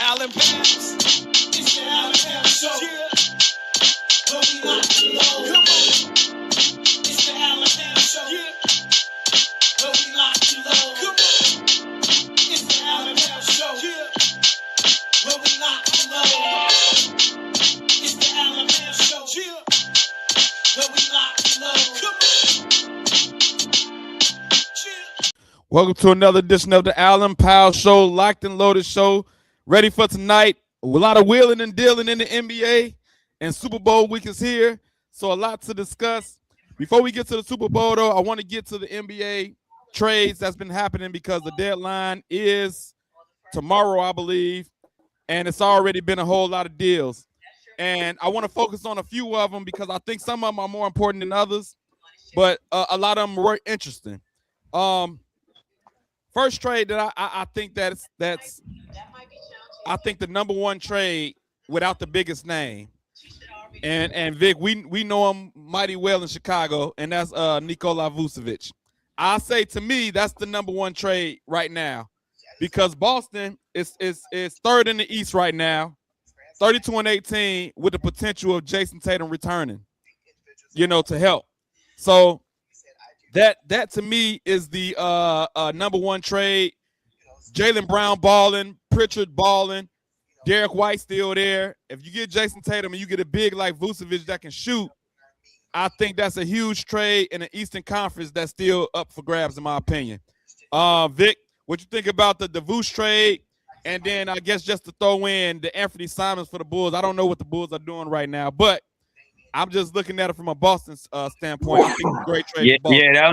Allen Powell. It's the Allen Powell Show. Yeah. Where we lock and load. Come on. It's the Allen Powell Show. Yeah. Where we lock and load. Come on. It's the Allen Powell Show. Yeah. Where we lock and load. It's the Allen Powell Show. Yeah. Where we lock and load. Come on. Yeah. Welcome to another edition of the Allen Powell Show, Locked and Loaded Show. Ready for tonight. A lot of wheeling and dealing in the NBA, and Super Bowl week is here, so a lot to discuss. Before we get to the Super Bowl, though, I want to get to the NBA trades that's been happening because the deadline is tomorrow, I believe, and it's already been a whole lot of deals. And I want to focus on a few of them because I think some of them are more important than others, but a lot of them were interesting. First trade that I think that's I think the number one trade without the biggest name. And Vic, we know him mighty well in Chicago, and that's Nikola Vucevic. I say to me, that's the number one trade right now because Boston is third in the East right now, 32-18, with the potential of Jason Tatum returning, to help. So that to me is the number one trade. Jaylen Brown balling, Pritchard balling, Derek White still there. If you get Jason Tatum and you get a big like Vucevic that can shoot, I think that's a huge trade in the Eastern Conference that's still up for grabs, in my opinion. Vic, what you think about the Vuce trade? And then I guess just to throw in the Anthony Simons for the Bulls. I don't know what the Bulls are doing right now, but I'm just looking at it from a Boston standpoint. I think it's a great trade. Yeah,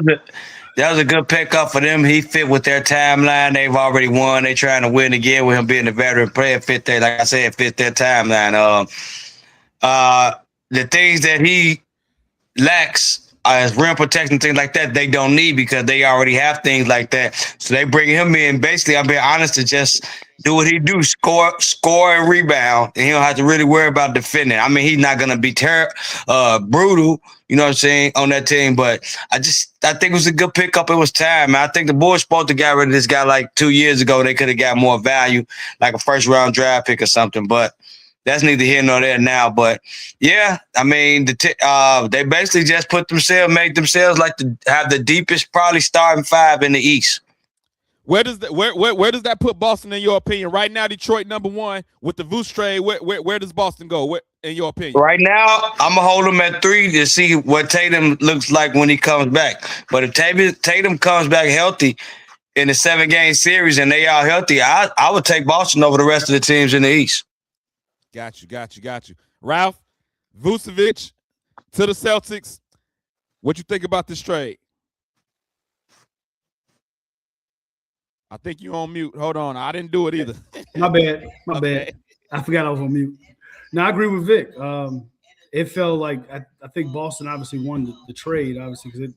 that was a good pickup for them. He fit with their timeline. They've already won. They're trying to win again with him being a veteran player. Fit there, like I said, fit their timeline. The things that he lacks as rim protection, things like that, they don't need because they already have things like that. So they bring him in. Basically, I'm being honest, to just do what he do, score and rebound, and he don't have to really worry about defending. I mean, he's not gonna be brutal, you know what I'm saying, on that team. But I think it was a good pickup. It was time. I think the Bulls supposed to get rid of this guy like 2 years ago. They could have got more value, like a first round draft pick or something. But that's neither here nor there now. But yeah, I mean, they basically just made themselves like to have the deepest, probably starting five in the East. Where does that put Boston in your opinion? Right now, Detroit number one with the Vuce trade. Where does Boston go? In your opinion? Right now, I'm gonna hold him at 3 to see what Tatum looks like when he comes back. But if Tatum comes back healthy in the 7-game series and they are healthy, I would take Boston over the rest of the teams in the East. Got you. Ralph, Vucevic to the Celtics. What you think about this trade? I think you on mute. Hold on. I didn't do it either. My bad. I forgot I was on mute. No, I agree with Vic. It felt like I think Boston obviously won the trade, obviously, because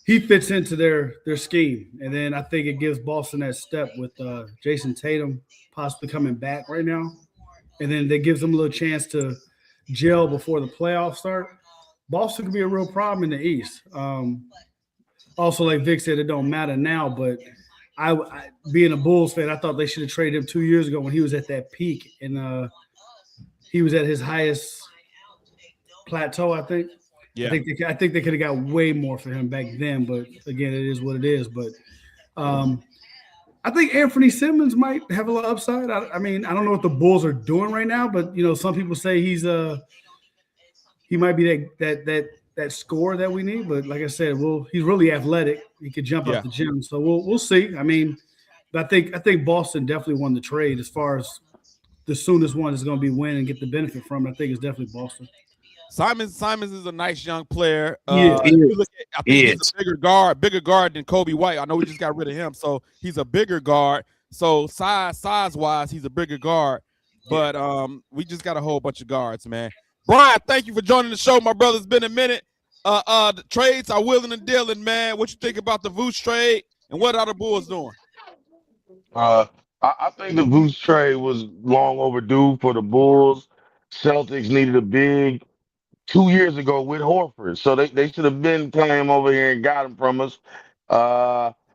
he fits into their scheme. And then I think it gives Boston that step with Jason Tatum possibly coming back right now. And then that gives them a little chance to gel before the playoffs start. Boston could be a real problem in the East. Also, like Vic said, it don't matter now, but I being a Bulls fan, I thought they should have traded him 2 years ago when he was at that peak and he was at his highest plateau, I think. Yeah. I think they could have got way more for him back then, but again, it is what it is. But I think Anthony Simmons might have a little upside. I mean, I don't know what the Bulls are doing right now, but some people say he might be that scorer that we need. But like I said, he's really athletic. He could jump out the gym, so we'll see. I mean, but I think Boston definitely won the trade as far as the soonest one is going to be win and get the benefit from it. I think it's definitely Boston. Simons is a nice young player. I think he's a bigger guard than Kobe White. I know we just got rid of him, so he's a bigger guard. So size-wise, he's a bigger guard. But we just got a whole bunch of guards, man. Brian, thank you for joining the show, my brother. It's been a minute. The trades are willing and dealing, man. What you think about the Vuce trade, and what are the Bulls doing? I think the Vuce trade was long overdue for the Bulls. Celtics needed a big 2 years ago with Horford, so they should have been playing him over here and got him from us.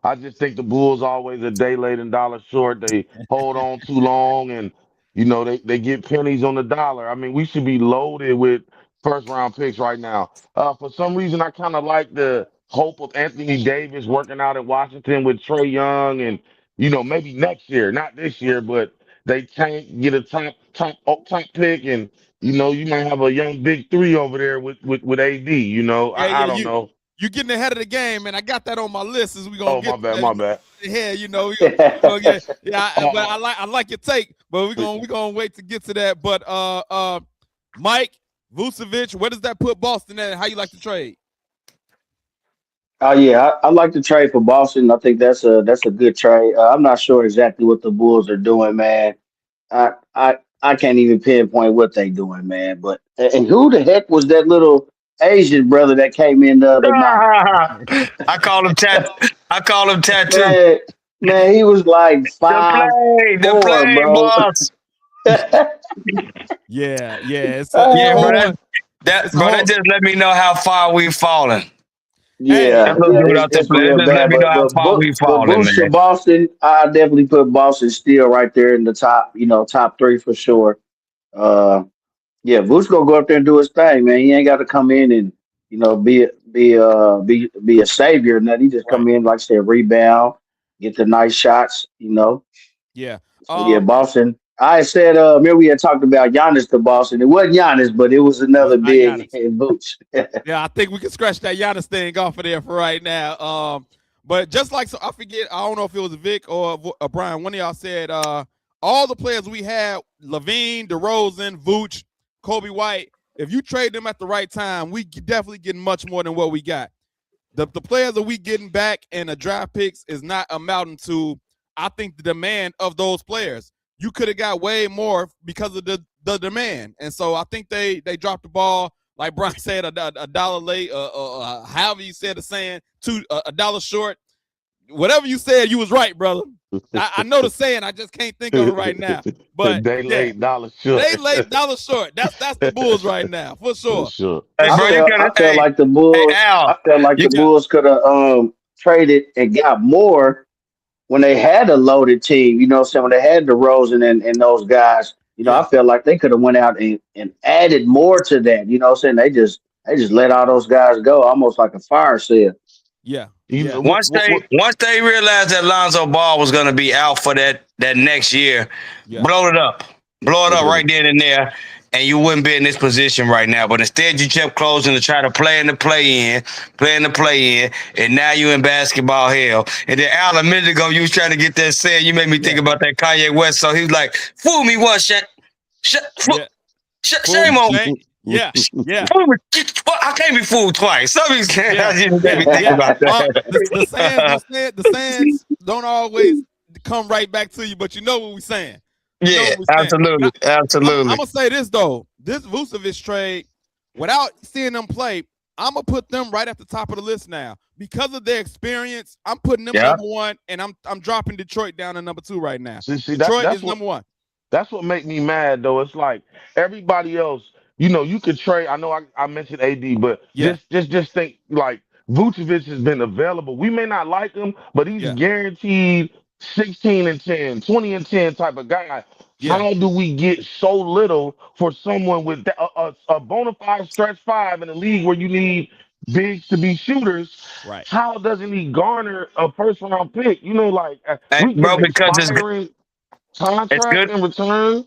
I just think the Bulls always a day late and dollar short. They hold on too long, and they get pennies on the dollar. I mean, we should be loaded with first round picks right now. For some reason, I kind of like the hope of Anthony Davis working out at Washington with Trey Young, and maybe next year, not this year, but they can't get a top pick, and you might have a young big three over there with AD. I don't know. You getting ahead of the game, and I got that on my list. As we gonna Oh, get my bad. ahead, we gonna get, but I like your take, but we gonna wait to get to that. But Mike Vucevic, where does that put Boston at? And how you like to trade? Yeah, I like to trade for Boston. I think that's a good trade. I'm not sure exactly what the Bulls are doing, man. I can't even pinpoint what they doing, man. But and who the heck was that little Asian brother that came in the other night? I call him Tattoo. Man, he was like 5'4", The play, bro. boss. Yeah. Bro. That just let me know how far we've fallen. Yeah, Just let me know how far we've fallen, Boost to man. Boston, I definitely put Boston still right there in the top three for sure. Yeah, Boost gonna go up there and do his thing, man. He ain't got to come in and be a savior. And that he just come in, like I said, rebound, get the nice shots. Yeah. So, yeah, Boston. I said, remember we had talked about Giannis to Boston. It wasn't Giannis, but it was another big Boots. Yeah, I think we can scratch that Giannis thing off of there for right now. But just like, so I forget, I don't know if it was Vic or Brian, one of y'all said all the players we had, Levine, DeRozan, Vooch, Kobe White, if you trade them at the right time, we definitely get much more than what we got. The players that we getting back and the draft picks is not amounting to, I think, the demand of those players. You could have got way more because of the demand. And so I think they dropped the ball, like Brian said, a dollar late, however you said the saying, a dollar short. Whatever you said, you was right, brother. I know the saying, I just can't think of it right now. But they late dollar short. They late dollar short. That's the Bulls right now, for sure. For sure. Hey, bro, I felt like the Bulls. I felt like the Bulls could have traded and got more when they had a loaded team. When they had DeRozan and those guys. I felt like they could have went out and added more to that. They just let all those guys go, almost like a fire sale. Yeah. Once they realized that Lonzo Ball was going to be out for that next year, blow it up right then and there, and you wouldn't be in this position right now. But instead, you kept closing to try to play in the play in, and now you in basketball hell. And then Al, a minute ago, you was trying to get that saying. You made me think about that Kanye West. So he was like, "Fool me once, shame on me." Yeah. I can't be fooled twice. Somebody's saying, I just made me think about that. The sayings don't always come right back to you, but you know what we're saying. Absolutely. I'm gonna say this though. This Vucevic trade, without seeing them play, I'm gonna put them right at the top of the list now because of their experience. I'm putting them number one, and I'm dropping Detroit down to number 2 right now. Detroit is number 1. That's what make me mad though. It's like everybody else. You could trade. I know I mentioned AD, but just think like Vucevic has been available. We may not like him, but he's guaranteed 16 and 10, 20 and 10 type of guy. Yeah. How do we get so little for someone with a bona fide stretch 5 in a league where you need bigs to be shooters? Right. How doesn't he garner a first round pick? Because it's contract in return.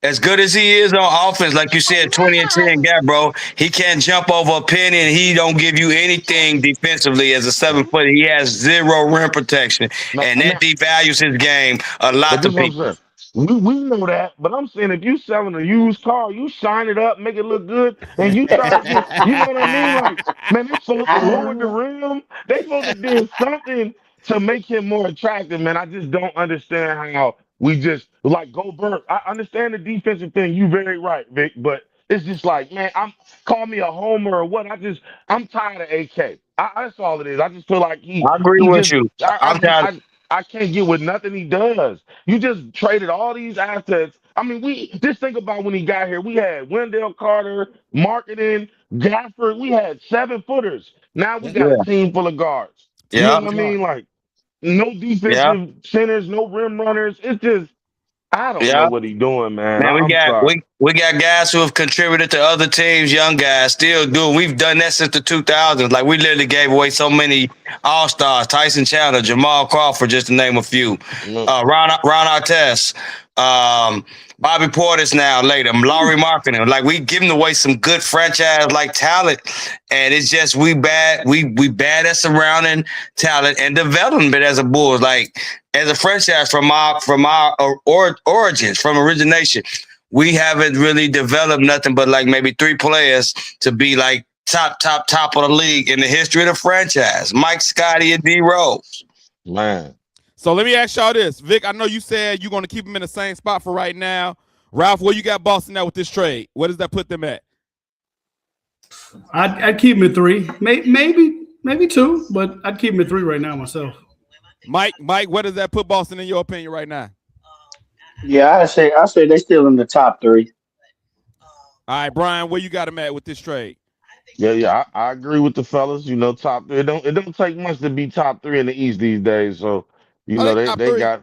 As good as he is on offense, like you said, 20 and 10 guy, bro, he can't jump over a penny, and he don't give you anything defensively as a 7-footer. He has 0 rim protection, and that devalues his game a lot to people. We know that, but I'm saying if you selling a used car, you shine it up, make it look good, and you try to get, you know what I mean? Like, man, they supposed to lower the rim. They supposed to do something to make him more attractive, man. I just don't understand how we just like Gobert. I understand the defensive thing. You very right, Vic, but it's just like, man, call me a homer or what. I'm tired of AK. That's all it is. I just feel like I agree with you. I'm tired. I can't get with nothing he does. You just traded all these assets. I mean, we just think about when he got here. We had Wendell Carter, marketing, Gafford. We had 7-footers. Now we got a team full of guards. You know what I mean? Like, No Yeah, defensive centers, no rim runners. It's just I don't know yeah. what he's doing, man. Man, I'm sorry. we got guys who have contributed to other teams, young guys still do. We've done that since the 2000s. Like we literally gave away so many all-stars: Tyson Chandler, Jamal Crawford, just to name a few. No. Ron Artest, Bobby Portis now later, Laurie Marketing. Like we giving away some good franchise like talent, and it's just we bad at surrounding talent and development as a Bulls. Like as a franchise from our origins, from origination, we haven't really developed nothing but like maybe 3 players to be like top of the league in the history of the franchise: Mike, Scotty, and D Rose. Man. So let me ask y'all this. Vic, I know you said you're going to keep him in the same spot for right now. Ralph, where you got Boston at with this trade? Where does that put them at? I'd keep him at 3, maybe 2, but I'd keep him at 3 right now myself. Mike, where does that put Boston in your opinion right now? Yeah, I say they still in the top 3. All right, Brian, where you got him at with this trade? Yeah, I agree with the fellas. You know, top 3. It don't take much to be top 3 in the East these days. So, you know, they got.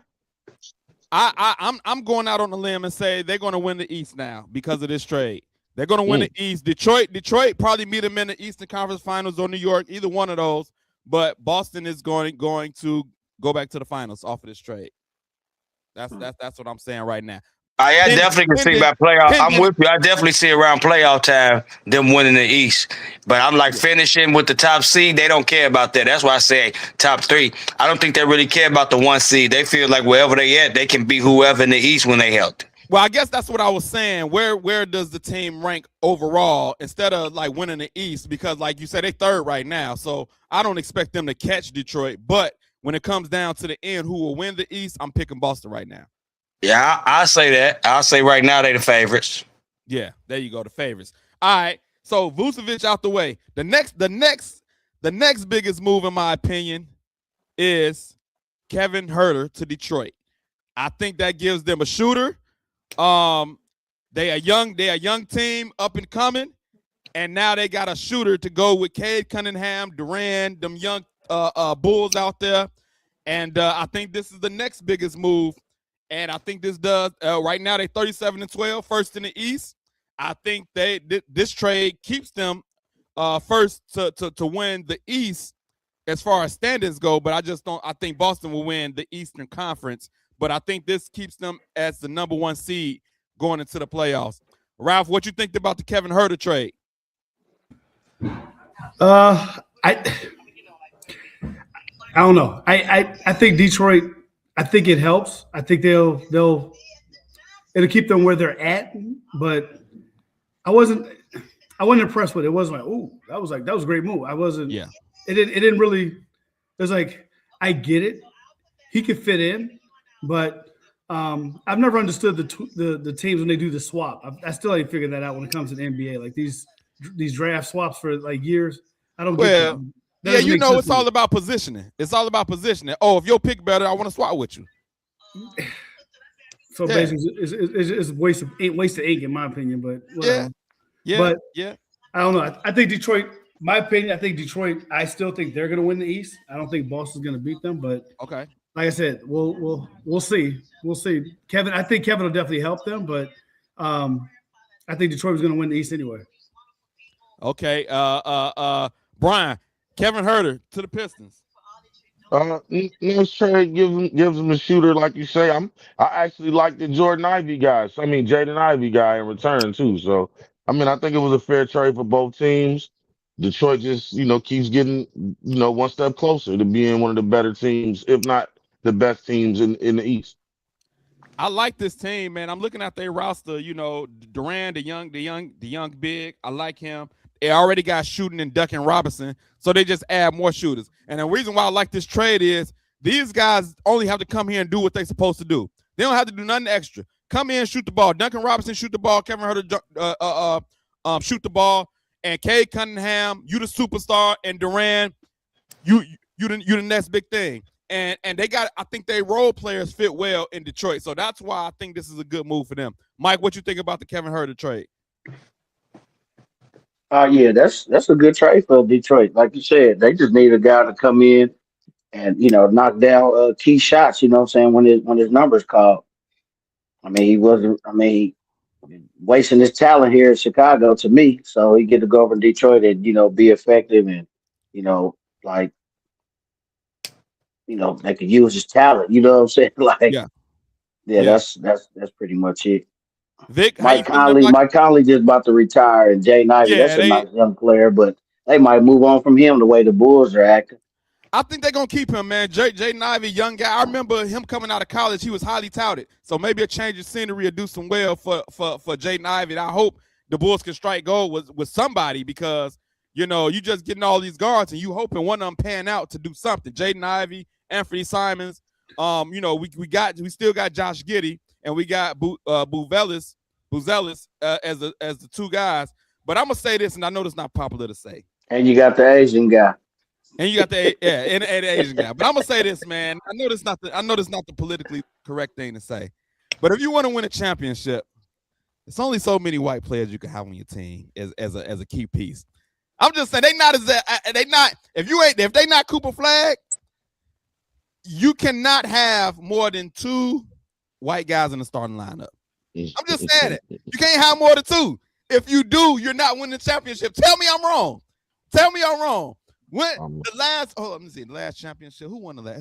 I'm going out on the limb and say they're going to win the East now because of this trade. They're going to win the East. Detroit probably meet them in the Eastern Conference Finals or New York, either one of those. But Boston is going to go back to the finals off of this trade. That's what I'm saying right now. I definitely can see by playoff. I'm with you. I definitely see around playoff time them winning the East. But I'm like finishing with the top seed. They don't care about that. That's why I say top 3. I don't think they really care about the 1 seed. They feel like wherever they at, they can be whoever in the East when they healthy. Well, I guess that's what I was saying. Where does the team rank overall instead of like winning the East? Because like you said, they 3rd right now. So I don't expect them to catch Detroit. But when it comes down to the end, who will win the East, I'm picking Boston right now. Yeah, I'll say that. I'll say right now they the favorites. Yeah, there you go, the favorites. All right, so Vucevic out the way. The next biggest move, in my opinion, is Kevin Huerter to Detroit. I think that gives them a shooter. They a young team up and coming, and now they got a shooter to go with Cade Cunningham, Durant, them young Bulls out there, and I think this is the next biggest move. And I think this does right now they're 37-12, first in the East. I think this trade keeps them first to win the East as far as standings go. But I just don't. I think Boston will win the Eastern Conference. But I think this keeps them as the number 1 seed going into the playoffs. Ralph, what you think about the Kevin Huerter trade? I don't know. I think Detroit. I think it helps. I think it'll keep them where they're at. But I wasn't impressed with it. It wasn't like, oh, that was a great move. I wasn't. Yeah. It didn't really. It was like, I get it. He could fit in, but I've never understood the teams when they do the swap. I still ain't figured that out when it comes to the NBA. Like these draft swaps for like years. I don't get them. Yeah, you know, it's all about positioning. It's all about positioning. Oh, if your pick better, I want to swap with you. So basically, it's wasted ink in my opinion. But whatever. Yeah. I don't know. I think Detroit. My opinion. I think Detroit. I still think they're going to win the East. I don't think Boston's going to beat them. But okay, like I said, we'll see. We'll see. I think Kevin will definitely help them. But I think Detroit was going to win the East anyway. Okay. Brian. Kevin Huerter to the Pistons. Next trade gives him a shooter, like you say. I actually like the Jordan Ivey guy. I mean Jaden Ivey guy in return too. So I think it was a fair trade for both teams. Detroit just keeps getting one step closer to being one of the better teams, if not the best teams in the East. I like this team, man. I'm looking at their roster. Durant, the young big. I like him. They already got shooting and Duncan Robinson, so they just add more shooters. And the reason why I like this trade is these guys only have to come here and do what they're supposed to do. They don't have to do nothing extra. Come in, shoot the ball. Duncan Robinson shoot the ball. Kevin Huerter shoot the ball. And Cade Cunningham, you the superstar, and Durant, you the next big thing. And they got. I think they role players fit well in Detroit, so that's why I think this is a good move for them. Mike, what you think about the Kevin Huerter trade? Yeah, that's a good trade for Detroit. Like you said, they just need a guy to come in and knock down key shots. You know what I'm saying, when his numbers called. I mean, he wasn't. I mean, wasting his talent here in Chicago to me. So he get to go over to Detroit and be effective and like they could use his talent. You know what I'm saying? Like, Yeah. yeah. That's pretty much it. Vic, how you feeling about Mike Conley just about to retire, and Jay Ivey. Yeah, That's a nice young player, but they might move on from him the way the Bulls are acting. I think they're gonna keep him, man. Jaden Ivey, young guy. I remember him coming out of college. He was highly touted. So maybe a change of scenery will do some well for Jaden Ivey. And I hope the Bulls can strike gold with somebody, because you just getting all these guards and you hoping one of them pan out to do something. Jaden Ivey, Anthony Simons. We still got Josh Giddey, and we got Buzelis as the two guys. But I'm gonna say this, and I know it's not popular to say. And you got the Asian guy. And you got the Asian guy. But I'm gonna say this, man. I know this not the politically correct thing to say. But if you want to win a championship, it's only so many white players you can have on your team as a key piece. I'm just saying if they not Cooper Flag, you cannot have more than 2 white guys in the starting lineup. I'm just saying it. You can't have more than 2. If you do, you're not winning the championship. Tell me I'm wrong. When the last championship, who won the last?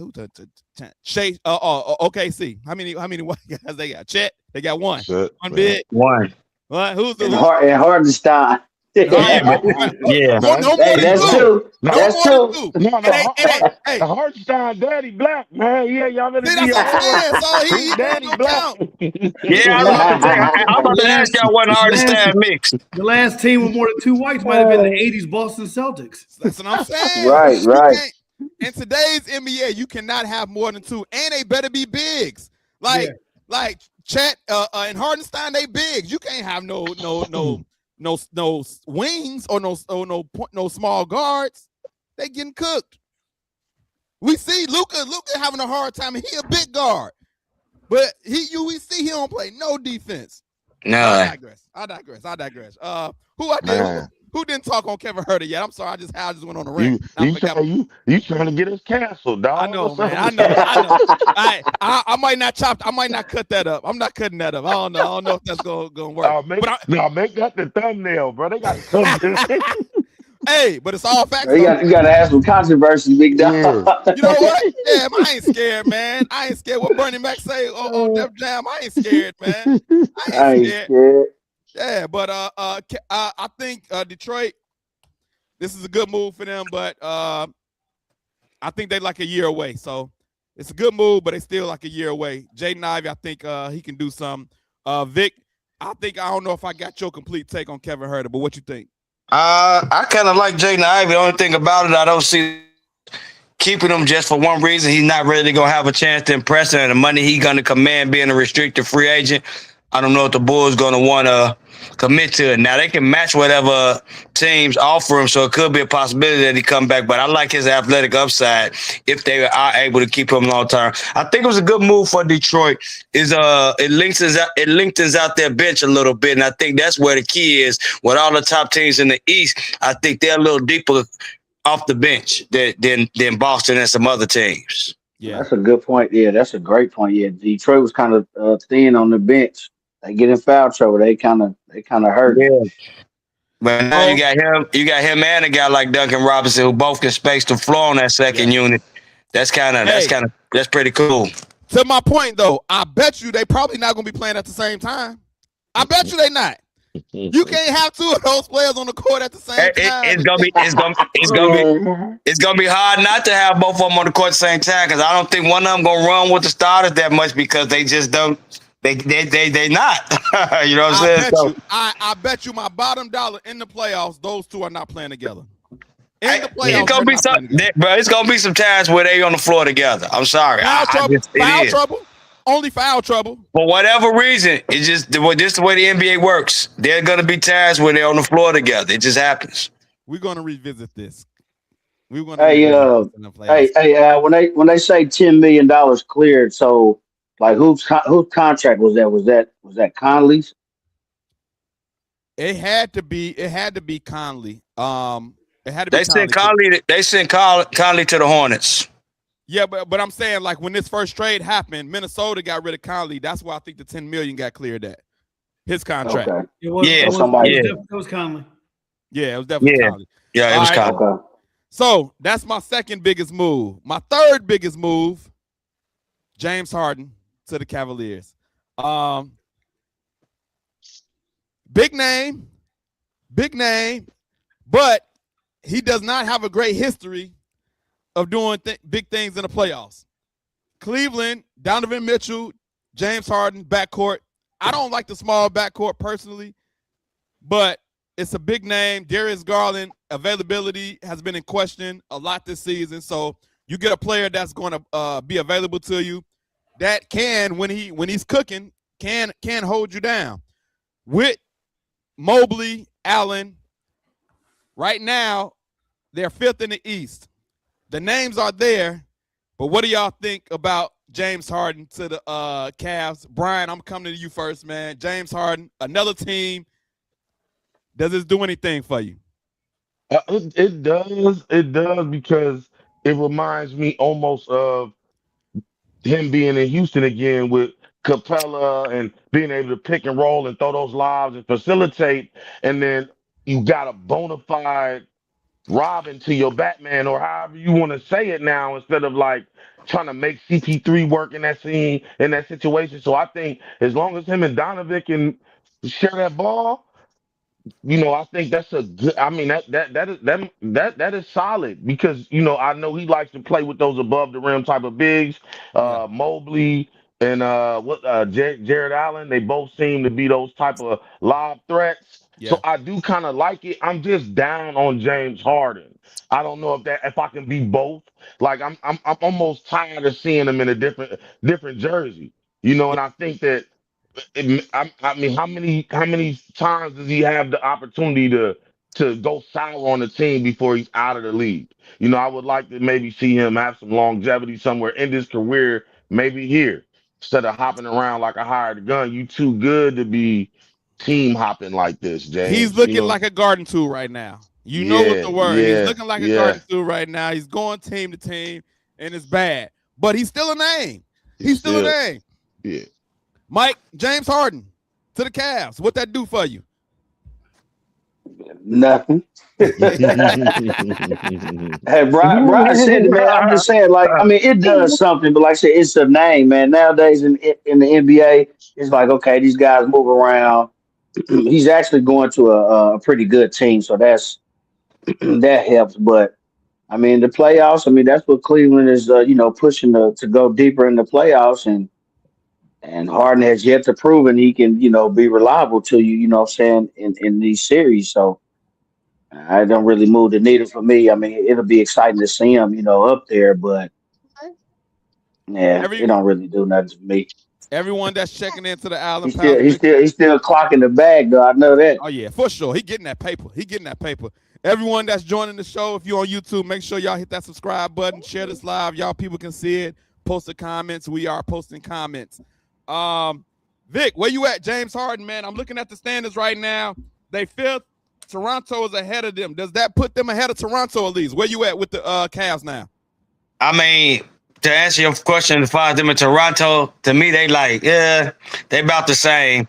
Shea, OKC. How many white guys they got? Chet, they got one. One big. One. What? Who's the and Hardenstein? Yeah. That's two. That's two. The Hartenstein daddy black, man. Yeah, y'all better See, be that's what I'm saying. So he daddy don't black. count. Yeah, I'm about to ask y'all what Hartenstein mix. The last team with more than 2 whites might have been the '80s Boston Celtics. That's what I'm saying. Right. In today's NBA, you cannot have more than 2, and they better be bigs. Like Chet and Hardenstein, they bigs. You can't have no wings or no small guards. They getting cooked. We see Luka having a hard time, and he a big guard, but we see he don't play no defense. No, I digress. Who didn't talk on Kevin Huerter yet? I'm sorry, I just went on a rant. You trying to get us canceled, dog? I know, man. I know. I might not cut that up. I'm not cutting that up. I don't know if that's gonna work. Make that the thumbnail, bro. They got something. Hey, but it's all facts. You got to have some controversy, big dog. Yeah. You know what? Yeah, I ain't scared, man. I ain't scared. What Bernie Mac say on Def Jam? I ain't scared, man. I ain't scared. Yeah, but I think Detroit, this is a good move for them, but I think they like a year away. So it's a good move, but they still like a year away. Jaden Ivey, I think he can do something. Vic, I don't know if I got your complete take on Kevin Huerter, but what you think? I kind of like Jaden Ivey. The only thing about it, I don't see keeping him just for one reason. He's not really going to have a chance to impress, and the money he's going to command being a restricted free agent, I don't know if the Bulls going to want to commit to it. Now, they can match whatever teams offer him, so it could be a possibility that he come back, but I like his athletic upside if they are able to keep him long term. I think it was a good move for Detroit. It lengthens out their bench a little bit, and I think that's where the key is. With all the top teams in the East, I think they're a little deeper off the bench than Boston and some other teams. Yeah, that's a good point. Yeah, that's a great point. Yeah, Detroit was kind of thin on the bench. They get in foul trouble. They kind of hurt. Yeah. But now you got him and a guy like Duncan Robinson, who both can space the floor on that second unit. That's pretty cool. To my point, though, I bet you they probably not going to be playing at the same time. I bet you they not. You can't have 2 of those players on the court at the same time. It's gonna be hard not to have both of them on the court at the same time, because I don't think one of them gonna run with the starters that much, because they just don't. They not. You know what I'm saying? I bet you my bottom dollar in the playoffs, those 2 are not playing together. It's gonna be some times where they on the floor together. I'm sorry. Foul trouble. Only foul trouble. For whatever reason, it's just the way the NBA works. There are gonna be times where they're on the floor together. It just happens. We're gonna revisit this. When they say $10 million cleared, so like whose contract was that? Was that Conley's? It had to be Conley. It had to be. They sent Conley to the Hornets. Yeah, but I'm saying like when this first trade happened, Minnesota got rid of Conley. That's why I think the $10 million got cleared. That his contract. Okay. It was, Yeah, it was Conley. Yeah, it was definitely Yeah. Conley. Yeah, it was All right. Conley. Okay. So that's my second biggest move. My third biggest move, James Harden to the Cavaliers. Big name, but he does not have a great history of doing big things in the playoffs. Cleveland, Donovan Mitchell, James Harden, backcourt. I don't like the small backcourt personally, but it's a big name. Darius Garland availability has been in question a lot this season. So you get a player that's going to be available to you that can, when he's cooking, can hold you down. With Mobley, Allen, right now they're fifth in the East. The names are there, but what do y'all think about James Harden to the Cavs? Brian, I'm coming to you first, man. James Harden, another team. Does this do anything for you? It does. It does because it reminds me almost of him being in Houston again with Capella and being able to pick and roll and throw those lobs and facilitate. And then you got a bona fide Robin to your Batman, or however you want to say it now, instead of like trying to make CP3 work in that scene, in that situation. So I think as long as him and Donovan can share that ball, I think that's a good. I mean, that is solid because I know he likes to play with those above the rim type of bigs, Yeah. Mobley and Jared Allen. They both seem to be those type of lob threats. Yeah. So I do kind of like it. I'm just down on James Harden. I don't know if I can be both. Like I'm almost tired of seeing him in a different jersey. And I think that. I mean, how many times does he have the opportunity to go sour on the team before he's out of the league? I would like to maybe see him have some longevity somewhere in his career, maybe here, instead of hopping around like a hired gun. You too good to be team hopping like this, James. He's looking like a garden tool right now. You know what the word. Yeah, he's looking like a garden tool right now. He's going team to team, and it's bad. But he's still a name. He's still a name. Yeah. Mike, James Harden to the Cavs. What that do for you? Nothing. Hey, Brian said it, man. I'm just saying, like, I mean, it does something, but like I said, it's a name, man. Nowadays in the NBA, it's like, okay, these guys move around. He's actually going to a pretty good team, so that helps. But I mean, the playoffs. I mean, that's what Cleveland is, pushing to go deeper in the playoffs, and Harden has yet to prove and he can, be reliable to you, in these series. So I don't really move the needle for me. I mean, it'll be exciting to see him, up there, but yeah, it don't really do nothing to me. Everyone that's checking into the Allen He's still clocking the bag, though. I know that. Oh yeah, for sure. He getting that paper. Everyone that's joining the show, if you're on YouTube, make sure y'all hit that subscribe button, share this live. Y'all people can see it. Post the comments. We are posting comments. Vic, where you at? James Harden, man. I'm looking at the standings right now. They fifth. Toronto is ahead of them. Does that put them ahead of Toronto at least? Where you at with the Cavs now? I mean, to answer your question, as far as them in Toronto, to me, they they about the same.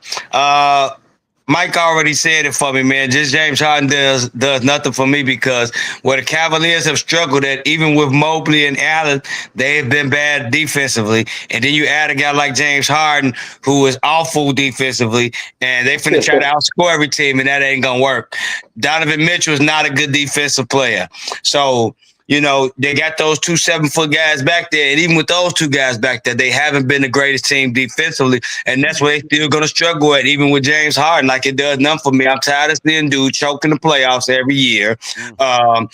Mike already said it for me, man. Just James Harden does nothing for me because where the Cavaliers have struggled at, even with Mobley and Allen, they have been bad defensively. And then you add a guy like James Harden, who is awful defensively, and they finna try to outscore every team, and that ain't gonna work. Donovan Mitchell is not a good defensive player. So, they got those 2 7-foot guys back there. And even with those 2 guys back there, they haven't been the greatest team defensively. And that's where they still going to struggle at, even with James Harden. Like, it does nothing for me. I'm tired of seeing dude choking the playoffs every year. I'm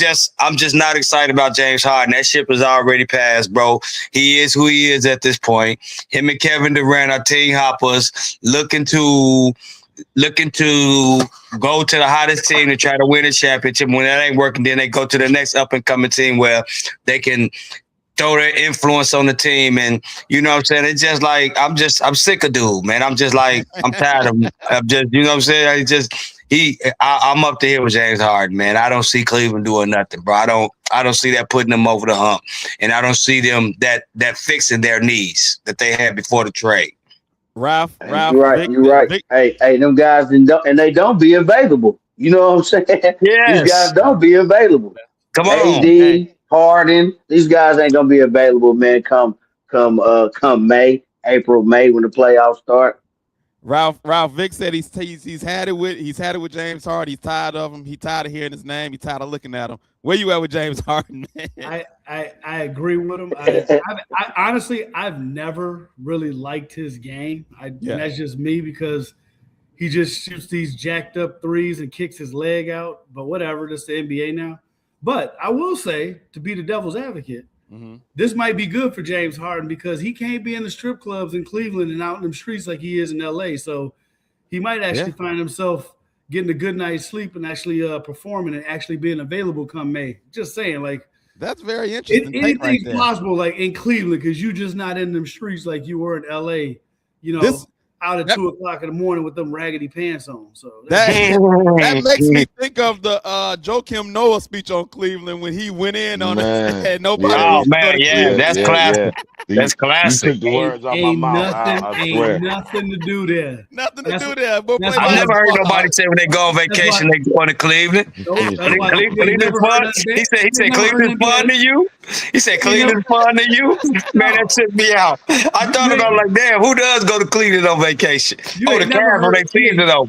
just not excited about James Harden. That ship is already passed, bro. He is who he is at this point. Him and Kevin Durant are team hoppers looking to go to the hottest team to try to win a championship. When that ain't working, then they go to the next up-and-coming team where they can throw their influence on the team. And you know what I'm saying? It's just like, I'm sick of dude, man. I'm just like, I'm tired of him. I'm just, you know what I'm saying? I'm up to here with James Harden, man. I don't see Cleveland doing nothing, bro. I don't see that putting them over the hump, and I don't see them that fixing their needs that they had before the trade. Ralph, You're right. Vic, You're right. Vic, Hey, them guys and they don't be available. You know what I'm saying? Yes. These guys don't be available. Come on. AD, Hey. Harden, these guys ain't gonna be available, man. Come May, April, May when the playoffs start. Ralph, Vic said he's had it with James Harden. He's tired of him. He's tired of hearing his name. He's tired of looking at him. Where you at with James Harden, man? I agree with him. I honestly, I've never really liked his game. And that's just me because he just shoots these jacked up threes and kicks his leg out. But whatever, that's the NBA now. But I will say, to be the devil's advocate, this might be good for James Harden because he can't be in the strip clubs in Cleveland and out in the streets like he is in LA. So he might actually find himself getting a good night's sleep and actually performing and actually being available come May. Just saying, like, that's very interesting. Anything's possible, like in Cleveland, because you're just not in them streets like you were in LA, out at 2 o'clock in the morning with them raggedy pants on. So that makes me think of the Joakim Noah speech on Cleveland when he went in on it and nobody. Oh man, that's classic. Yeah. That's classic. You took the words out my mouth. I swear. Ain't nothing to do there. Nothing to do there. I never heard nobody say when they go on vacation they go to Cleveland. Cleveland's fun. He said Cleveland's fun to you. He said Cleveland's fun to you. Man, that took me out. I thought about like, damn, who does go to Cleveland on vacation? The Cavs when they season though.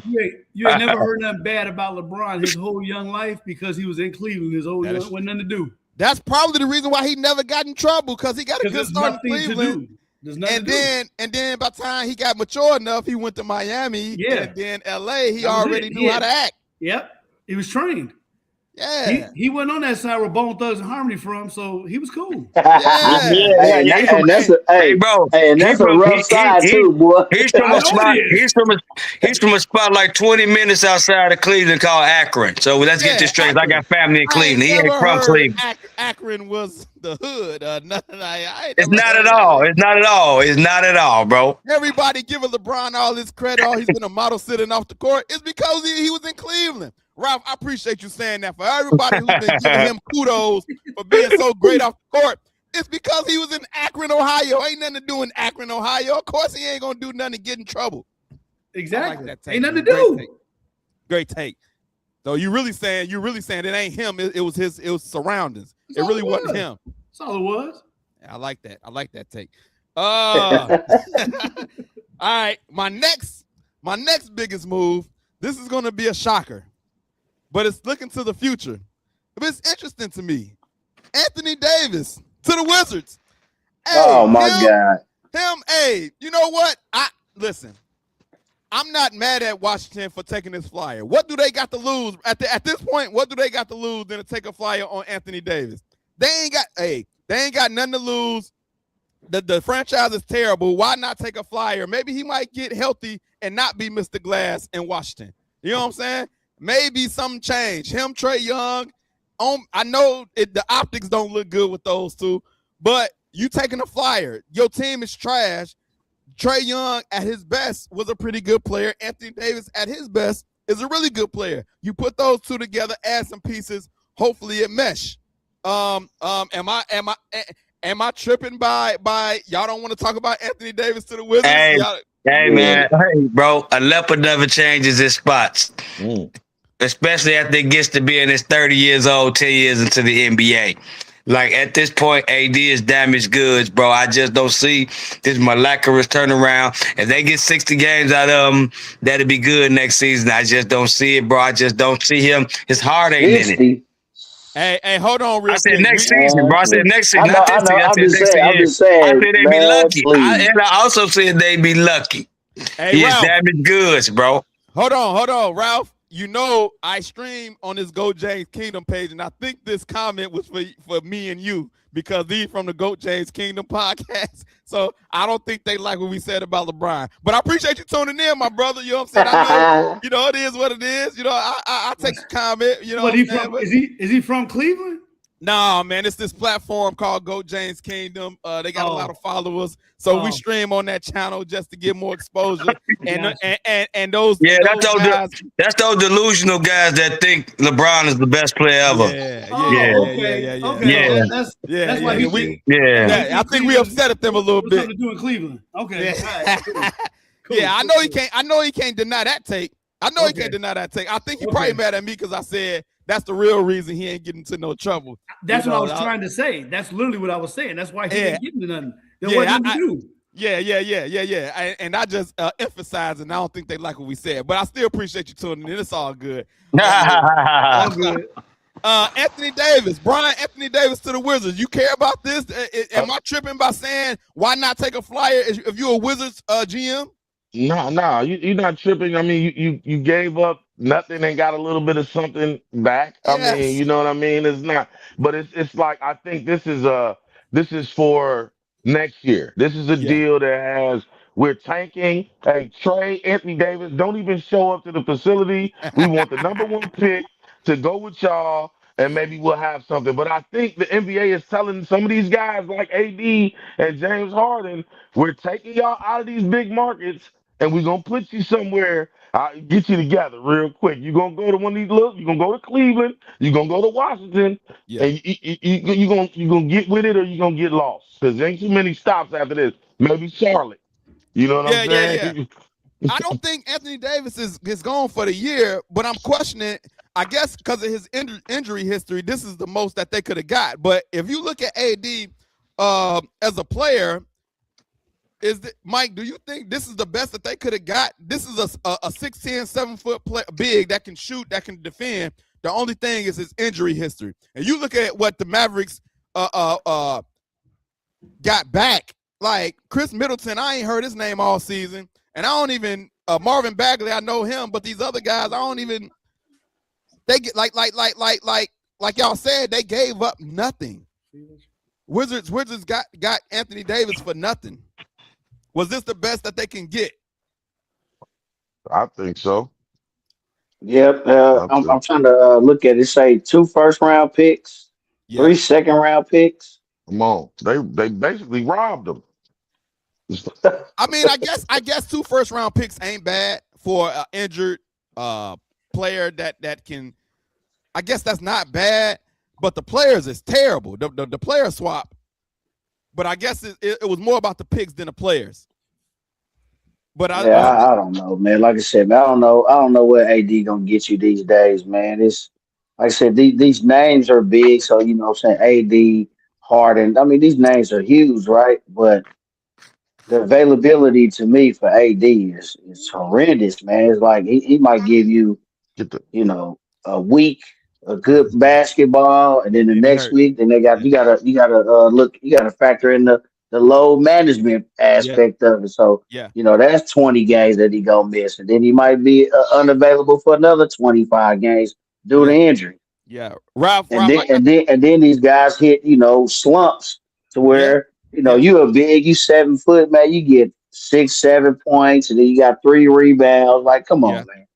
You ain't never heard nothing bad about LeBron his whole young life because he was in Cleveland. His whole young life wasn't nothing to do. That's probably the reason why he never got in trouble because he got a good start in Cleveland. And then by the time he got mature enough, he went to Miami. And then LA, he already knew how to act. Yep. He was trained. Yeah. He went on that side where Bone Thugs and Harmony from, so he was cool. And that's a rough side too, boy. He's from a spot like 20 minutes outside of Cleveland called Akron. So let's get this straight. I got family in Cleveland. He ain't from Cleveland. Akron was the hood. It's not at all. It's not at all. It's not at all, bro. Everybody giving LeBron all this credit. He's been a model sitting off the court. It's because he was in Cleveland. Ralph, I appreciate you saying that. For everybody who's been giving him kudos for being so great off the court, it's because he was in Akron, Ohio. Ain't nothing to do in Akron, Ohio. Of course, he ain't gonna do nothing to get in trouble. Exactly. Like take, ain't nothing to do. Great take. So you're really saying it ain't him. It was surroundings. It really wasn't him. That's all it was. I like that. I like that take. All right. My next biggest move. This is gonna be a shocker. But it's looking to the future. But it's interesting to me. Anthony Davis to the Wizards. Hey, God. You know what? Listen. I'm not mad at Washington for taking this flyer. What do they got to lose? At this point, what do they got to lose than to take a flyer on Anthony Davis? They ain't got nothing to lose. The franchise is terrible. Why not take a flyer? Maybe he might get healthy and not be Mr. Glass in Washington. You know what I'm saying? Maybe something changed. Him, Trae Young. I know the optics don't look good with those two, but you taking a flyer. Your team is trash. Trae Young at his best was a pretty good player. Anthony Davis at his best is a really good player. You put those two together, add some pieces. Hopefully it mesh. Am I tripping by y'all don't want to talk about Anthony Davis to the Wizards? Hey man, bro, a leopard never changes his spots. Especially after it gets to being his 30 years old, 10 years into the NBA. Like at this point, AD is damaged goods, bro. I just don't see this miraculous turnaround. If they get 60 games out of him, that'd be good next season. I just don't see it, bro. I just don't see him. His heart ain't in it. Hey, hold on, real quick. I said next season, bro. I said next season. I said I also said they'd be lucky. Hey, he Ralph, is damaged goods, bro. Hold on, Ralph. You know, I stream on this Goat James Kingdom page, and I think this comment was for me and you because these from the Goat James Kingdom podcast. So I don't think they like what we said about LeBron. But I appreciate you tuning in, my brother. You know what I'm saying? I know, it is what it is. You know, I take a comment. You know, Is he from Cleveland? No, man, it's this platform called Go James Kingdom. They got a lot of followers, so we stream on that channel just to get more exposure. and those that's those delusional guys that think LeBron is the best player ever. Okay. That's why I think we upset at them a little bit. Something to do in Cleveland. Okay. Cool. Yeah, I know he can't deny that take. I can't deny that take. I think he probably mad at me because I said that's the real reason he ain't getting into no trouble. That's what I was trying to say. That's literally what I was saying. That's why he didn't get into nothing. There wasn't nothing to do. Yeah. And I just emphasize, and I don't think they like what we said, but I still appreciate you tuning in. It's all good. All good. Anthony Davis, Brian Anthony Davis to the Wizards. You care about this? Am I tripping by saying why not take a flyer if you're a Wizards GM? No, you're not tripping. I mean, you gave up nothing and got a little bit of something back. Yes. I mean, you know what I mean? It's not, but it's like I think this is for next year. This is a deal that has we're tanking. Hey, Trey, Anthony Davis, don't even show up to the facility. We want the number 1 pick to go with y'all, and maybe we'll have something. But I think the NBA is telling some of these guys like AD and James Harden, we're taking y'all out of these big markets. And we're going to put you somewhere, get you together real quick. You're going to go to one of these you're going to go to Cleveland, you're going to go to Washington, and you're going to get with it or you're going to get lost. Because there ain't too many stops after this. Maybe Charlotte. You know what I'm saying? I don't think Anthony Davis is gone for the year, but I'm questioning, I guess because of his injury history, this is the most that they could have got. But if you look at AD as a player, Mike, do you think this is the best that they could have got? This is a 6'10", 7-foot big that can shoot, that can defend. The only thing is his injury history. And you look at what the Mavericks got back. Like Chris Middleton, I ain't heard his name all season. And I don't even Marvin Bagley, I know him, but these other guys, I don't even. They get like y'all said, they gave up nothing. Wizards got Anthony Davis for nothing. Was this the best that they can get? I think so. Yep. I'm trying to look at it. Say 2 first-round picks, 3 second-round picks. Come on, they basically robbed them. I mean, I guess 2 first-round picks ain't bad for an injured player that can. I guess that's not bad, but the players is terrible. The player swap. But I guess it was more about the picks than the players. But I don't know, man. Like I said, man, I don't know what AD gonna get you these days, man. It's like I said, these names are big, so you know what I'm saying, AD, Harden. I mean, these names are huge, right? But the availability to me for AD is horrendous, man. It's like he might give you, a week, a good basketball, and then the next week, then you gotta factor in the load management aspect of it. So that's 20 games that he gonna miss, and then he might be unavailable for another 25 games due to injury. Yeah, Ralph, and then these guys hit slumps to where you're a big, you 7 foot, man, you get 6-7 points, and then you got 3 rebounds. Like, come on, man.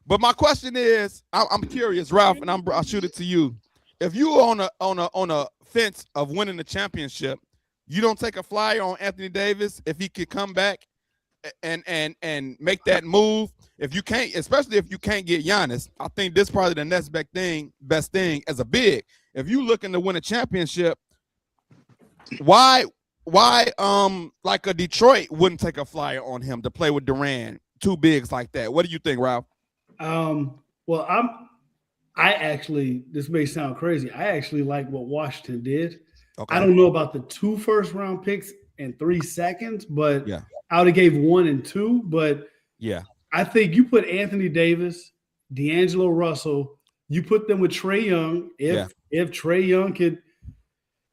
But my question is, I'm curious, Ralph, and I'll shoot it to you. If you were on a fence of winning the championship, you don't take a flyer on Anthony Davis if he could come back and make that move. If you can't, especially if you can't get Giannis, I think this is probably the next best thing as a big. If you looking to win a championship, why like a Detroit wouldn't take a flyer on him to play with Durant, 2 bigs like that? What do you think, Ralph? Well, I actually, this may sound crazy, I actually like what Washington did. Okay. I don't know about the 2 first-round picks and 3 seconds, but I would have gave 1 and 2. But I think you put Anthony Davis, D'Angelo Russell, you put them with Trae Young. If Trae Young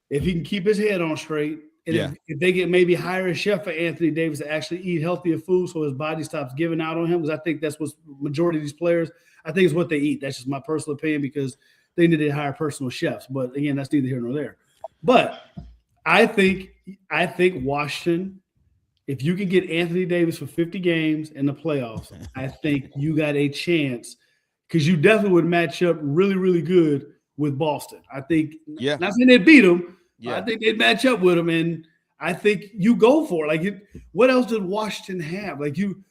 if he can keep his head on straight, and if they get maybe hire a chef for Anthony Davis to actually eat healthier food so his body stops giving out on him, because I think that's what majority of these players, I think it's what they eat. That's just my personal opinion, because they need to hire personal chefs. But again, that's neither here nor there. But I think Washington, if you can get Anthony Davis for 50 games in the playoffs, I think you got a chance, because you definitely would match up really, really good with Boston. I think, Yeah. not saying they beat them, Yeah. I think they'd match up with them, and I think you go for it. Like, what else did Washington have? Like you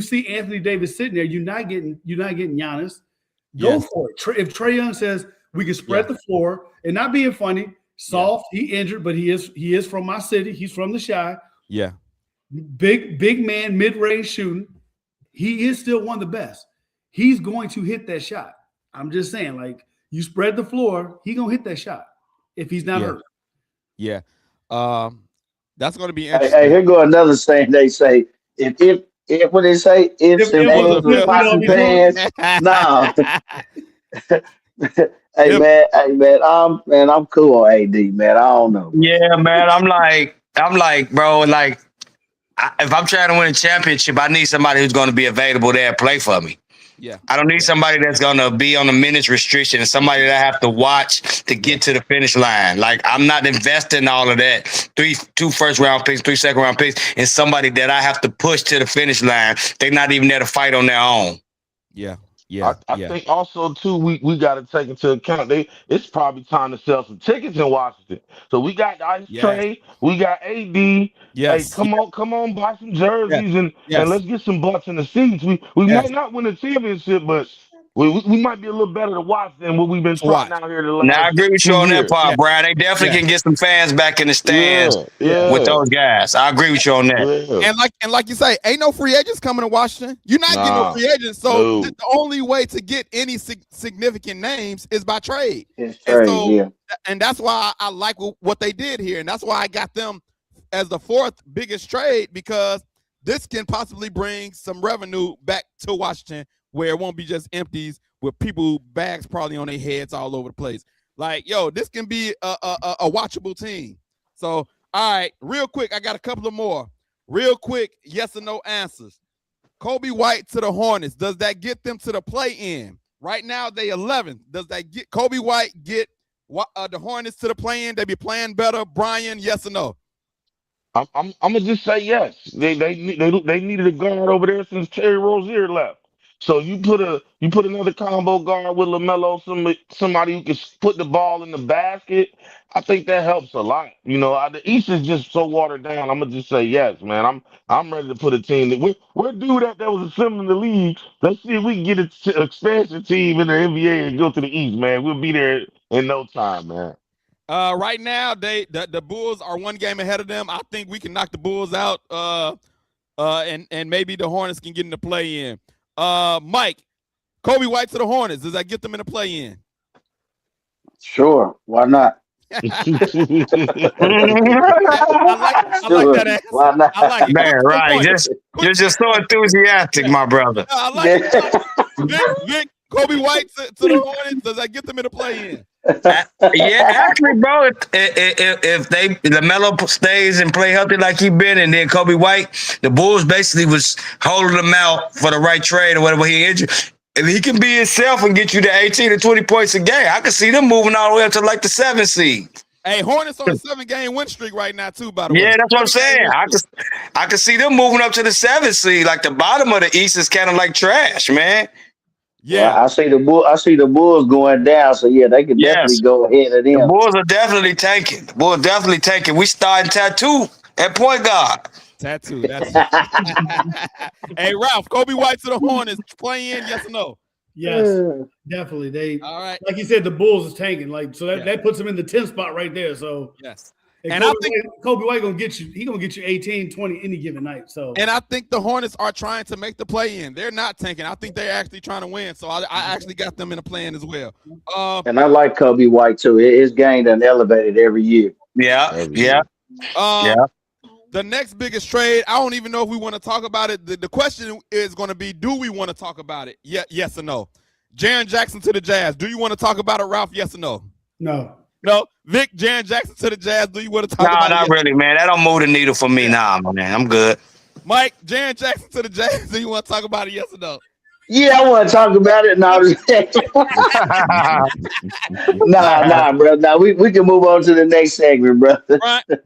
see Anthony Davis sitting there. You're not getting Giannis. Go Yes. for it. If Trae Young says we can spread the floor and not being funny, soft, he injured, but he is from my city. He's from the Chi. Yeah. Big man, mid-range shooting. He is still one of the best. He's going to hit that shot. I'm just saying, like, you spread the floor, he's gonna hit that shot if he's not hurt. Yeah. That's going to be Hey, interesting. here go another saying. They say if what they say ifs and it was ands a and pots and pans. Nah. Hey man, I'm cool on AD, man. I don't know. Yeah, man. I'm like, bro, like if I'm trying to win a championship, I need somebody who's going to be available there and play for me. Yeah. I don't need somebody that's going to be on a minutes restriction and somebody that I have to watch to get to the finish line. Like, I'm not investing all of that. 2 first-round picks, 3 second-round picks, and somebody that I have to push to the finish line. They're not even there to fight on their own. Yeah. Yeah. I think also too we got to take into account it's probably time to sell some tickets in Washington. So we got Ice Trae, we got AD. Yes. Hey, come on, buy some jerseys and let's get some butts in the seats. We might not win the championship, but we might be a little better to watch than what we've been trying out here the last. Now I agree with you on that part, Yeah. Brian. They definitely can get some fans back in the stands with those guys. I agree with you on that. Yeah. And like you say, ain't no free agents coming to Washington. You're not getting no free agents. So the only way to get any significant names is by trade. It's And trade, so, and that's why I like what they did here. And that's why I got them as the 4th biggest trade, because this can possibly bring some revenue back to Washington where it won't be just empties with people bags probably on their heads all over the place. Like, yo, this can be a watchable team. So, all right, real quick, I got a couple of more. Real quick, yes or no answers. Kobe White to the Hornets, does that get them to the play-in? Right now, they 11th. Does that get Kobe White get the Hornets to the play-in? They be playing better. Brian, yes or no? I'm gonna just say yes. They needed a guard over there since Terry Rozier left. So you put another combo guard with LaMelo, somebody who can put the ball in the basket. I think that helps a lot. You know, the East is just so watered down. I'm gonna just say yes, man. I'm ready to put a team that we're due that was assembling the league. Let's see if we can get an expansion team in the NBA and go to the East, man. We'll be there in no time, man. Right now, the Bulls are 1 game ahead of them. I think we can knock the Bulls out. And maybe the Hornets can get in the play-in. Mike, Kobe White to the Hornets. Does that get them in the play-in? Sure, why not? I like that answer. Why not? I like it. Man, right. You're just so enthusiastic, my brother. I like it. Vic, Kobe White to the Hornets. Does that get them in the play-in? Yeah, actually, bro, if LaMelo stays and play healthy like he been, and then Kobe White, the Bulls basically was holding him out for the right trade or whatever he injured. If he can be himself and get you to 18 to 20 points a game, I can see them moving all the way up to like the 7th seed. Hey, Hornets on a 7-game win streak right now too, by the way. Yeah, that's what I'm saying. I can see them moving up to the 7th seed. Like the bottom of the East is kind of like trash, man. Yeah, I see the Bulls going down, so yeah, they can definitely go ahead of them. The Bulls are definitely tanking. We starting Tattoo at point guard. Tattoo. That's Hey, Ralph, Kobe White to the Hornets play-in, yes or no? Yes, definitely. They all right. Like you said, the Bulls is tanking. Like, so that puts them in the 10th spot right there. So yes. And I think Kobe White gonna get you. He gonna get you 18, 20 any given night. So, and I think the Hornets are trying to make the play-in. They're not tanking. I think they're actually trying to win. So I actually got them in the play-in as well. And I like Kobe White too. His game done elevated every year. Yeah. The next biggest trade, I don't even know if we want to talk about it. The question is going to be, do we want to talk about it? Yes or no? Jaren Jackson to the Jazz. Do you want to talk about it, Ralph? Yes or no? No. No. Vic, Jaren Jackson to the Jazz. Do you want to talk about it? No, not really, man. That don't move the needle for me. Nah, man. I'm good. Mike, Jaren Jackson to the Jazz. Do you want to talk about it? Yes or no? Yeah, I want to talk about it. No, nah, bro. Nah, we can move on to the next segment, bro.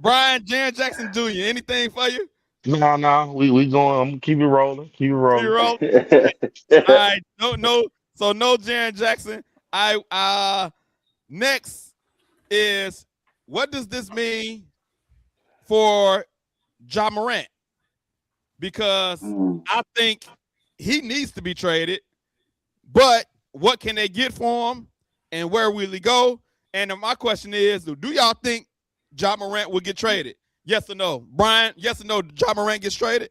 Brian, Jaren Jackson Jr., anything for you? No, we going. I'm gonna keep it rolling. All right, no. So no Jaren Jackson. Next is, what does this mean for Ja Morant? Because I think he needs to be traded, but what can they get for him, and where will he go? And my question is, do y'all think Ja Morant will get traded? Yes or no? Brian, yes or no, Ja Morant gets traded?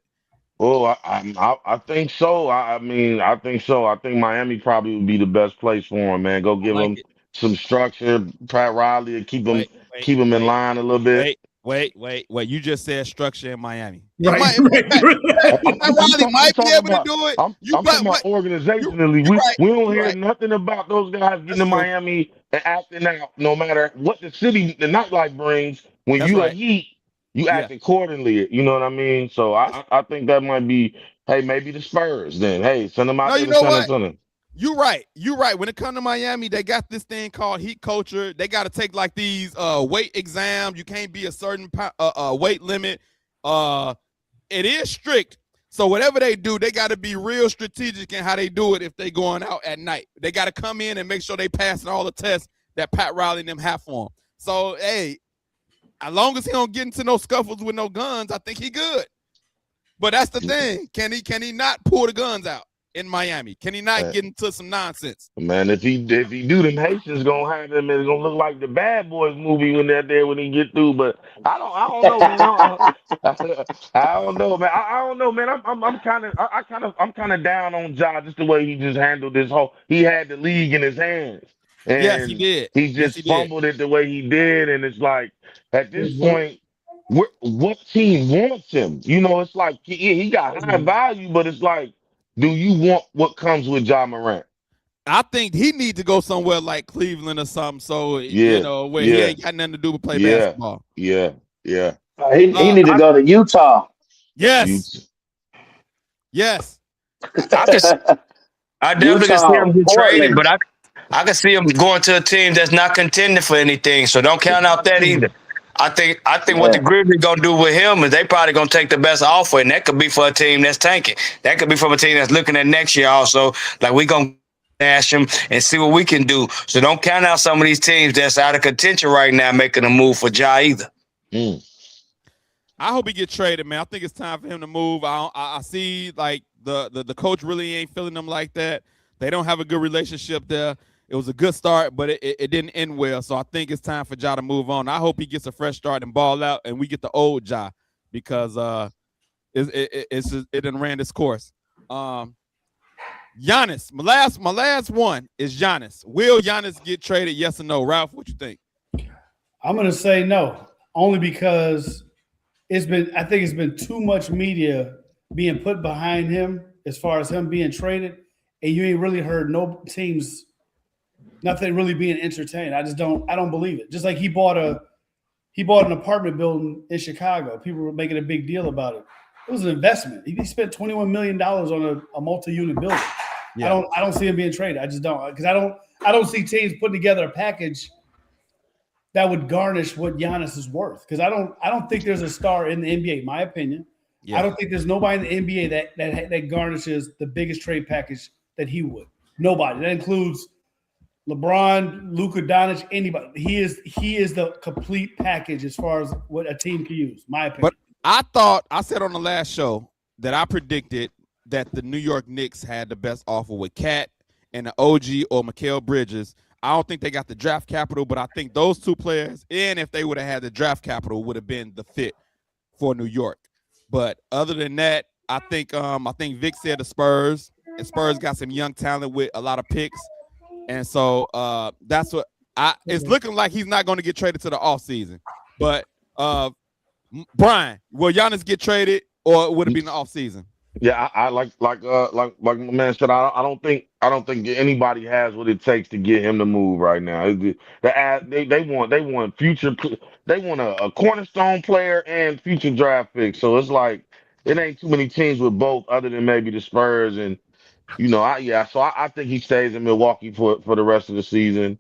Oh, I think so. I mean, I think so. I think Miami probably would be the best place for him, man. Go give him some structure. Pat Riley and keep him in line a little bit. Wait. You just said structure in Miami. Right. Pat Riley might be able to do it. I'm talking about organizationally. We don't hear nothing about those guys getting to Miami and acting out, no matter what the nightlife brings. When you are Heat, you act accordingly. You know what I mean? So I think that might be, hey, maybe the Spurs then. Hey, send them out there to San Antonio. You're right. When it comes to Miami, they got this thing called heat culture. They got to take like these weight exams. You can't be a certain weight limit. It is strict. So whatever they do, they got to be real strategic in how they do it if they going out at night. They got to come in and make sure they passing all the tests that Pat Riley and them have for them. So, hey, as long as he don't get into no scuffles with no guns, I think he good. But that's the thing. Can he not pull the guns out in Miami? Can he not get into some nonsense? Man, if he do, them Haitians gonna have them. It's gonna look like the Bad Boys movie when they're there when he get through. But I don't know, man. I don't know, man. I don't know, man. I'm kind of down on Ja, just the way he just handled this whole. He had the league in his hands. And yes, he did. He just fumbled it the way he did, and it's like at this point, what team wants him? You know, it's like he got high value, but it's like, do you want what comes with Ja Morant? I think he needs to go somewhere like Cleveland or something. So you know, where he ain't got nothing to do but play basketball. He need to go to Utah. Yes. I definitely can see him get traded, but I can see him going to a team that's not contending for anything. So don't count out that either. I think what the Grizzlies gonna do with him is they probably gonna take the best offer, and that could be for a team that's tanking. That could be from a team that's looking at next year also. Like, we gonna dash him and see what we can do. So don't count out some of these teams that's out of contention right now making a move for Ja either. I hope he gets traded, man. I think it's time for him to move. I see like the coach really ain't feeling them like that. They don't have a good relationship there. It was a good start, but it didn't end well. So I think it's time for Ja to move on. I hope he gets a fresh start and ball out, and we get the old Ja, because it done ran its course. Giannis, my last one is Giannis. Will Giannis get traded? Yes or no? Ralph, what you think? I'm gonna say no, only because I think it's been too much media being put behind him as far as him being traded, and you ain't really heard no teams. Nothing really being entertained. I don't believe it. Just like he bought an apartment building in Chicago. People were making a big deal about it. It was an investment. He spent $21 million on a multi-unit building. Yeah. I don't see him being traded. I just don't, because I don't see teams putting together a package that would garnish what Giannis is worth. Because I don't think there's a star in the NBA, my opinion. Yeah. I don't think there's nobody in the NBA that garnishes the biggest trade package that he would. Nobody. That includes LeBron, Luka Doncic, anybody. He is the complete package as far as what a team can use, my opinion. But I said on the last show that I predicted that the New York Knicks had the best offer with Cat and the OG or Mikal Bridges. I don't think they got the draft capital, but I think those two players, and if they would have had the draft capital, would have been the fit for New York. But other than that, I think Vic said the Spurs. And Spurs got some young talent with a lot of picks. And so that's what it's looking like. He's not going to get traded to the offseason. But Brian, will Giannis get traded, or would it be in the offseason? Yeah, I like my man said. I don't think anybody has what it takes to get him to move right now. They want future. They want a cornerstone player and future draft pick. So it's like it ain't too many teams with both, other than maybe the Spurs. And So I think he stays in Milwaukee for the rest of the season,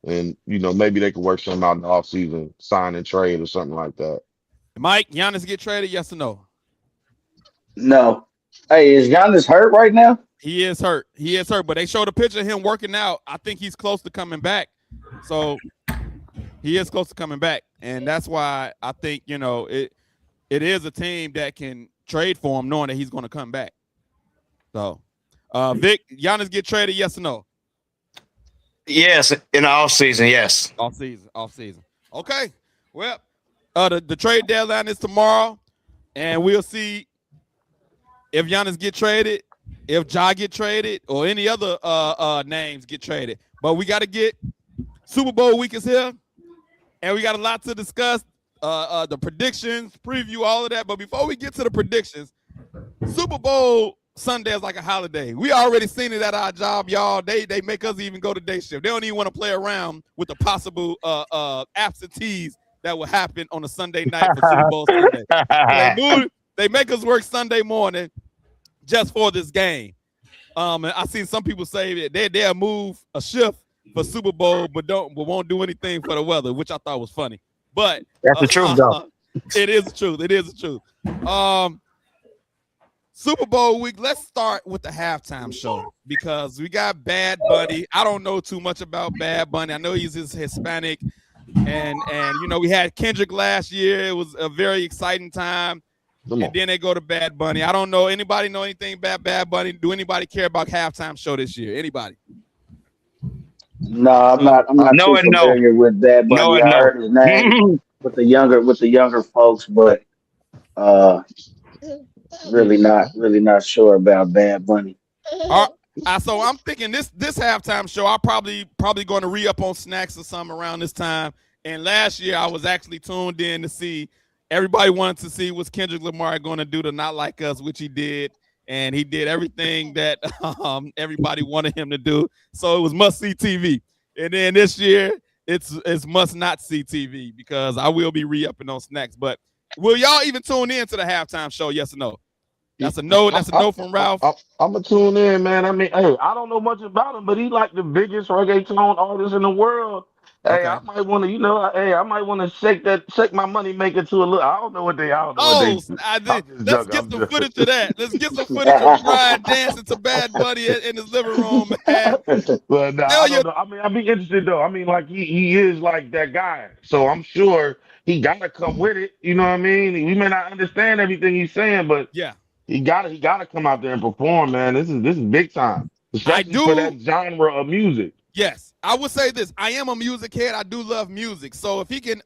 and maybe they could work something out in the offseason, sign and trade or something like that. Mike, Giannis get traded? Yes or no? No. Hey, is Giannis hurt right now? He is hurt. But they showed a picture of him working out. I think he's close to coming back. So he is close to coming back, and that's why I think it is a team that can trade for him, knowing that he's going to come back. So, Vic, Giannis get traded? Yes or no? Yes, in the off season. Yes. Off season. Okay. Well, the trade deadline is tomorrow, and we'll see if Giannis get traded, if Ja get traded, or any other names get traded. But we got to get Super Bowl week is here, and we got a lot to discuss. The predictions, preview, all of that. But before we get to the predictions, Super Bowl Sunday is like a holiday. We already seen it at our job, y'all. They make us even go to day shift. They don't even want to play around with the possible absentees that will happen on a Sunday night for Super Bowl Sunday. They make us work Sunday morning just for this game. And I seen some people say that they'll move a shift for Super Bowl, but won't do anything for the weather, which I thought was funny. But that's the truth, though. It is the truth. It is the truth. Super Bowl week. Let's start with the halftime show because we got Bad Bunny. I don't know too much about Bad Bunny. I know he's Hispanic, and we had Kendrick last year. It was a very exciting time. And then they go to Bad Bunny. I don't know. Anybody know anything about Bad Bunny? Do anybody care about halftime show this year? Anybody? No, I'm not too familiar with Bad Bunny. I heard his name with the younger folks, but really not sure about Bad Bunny. So I'm thinking this halftime show, I'm probably going to re-up on snacks or something around this time. And last year I was actually tuned in to see. Everybody wanted to see what's Kendrick Lamar going to do to Not Like Us, which he did. And he did everything that everybody wanted him to do. So it was must-see TV. And then this year, it's must-not-see TV because I will be re-upping on snacks. But will y'all even tune in to the halftime show, yes or no? That's a no. That's a no from Ralph. I'm going to tune in, man. I mean, hey, I don't know much about him, but he like the biggest reggaeton artist in the world. Hey, I might want to, I might want to shake my money maker to a little. I don't know what they. Let's get some footage of that. Let's get some footage of Brian dancing to Bad Bunny in his living room, man. Well, nah, I don't know. I mean, I'd be interested though. I mean, like he is like that guy, so I'm sure he gotta come with it. You know what I mean? We may not understand everything he's saying, but yeah, he gotta come out there and perform, man. This is big time, especially for that genre of music. Yes, I would say this. I am a music head. I do love music. So if he can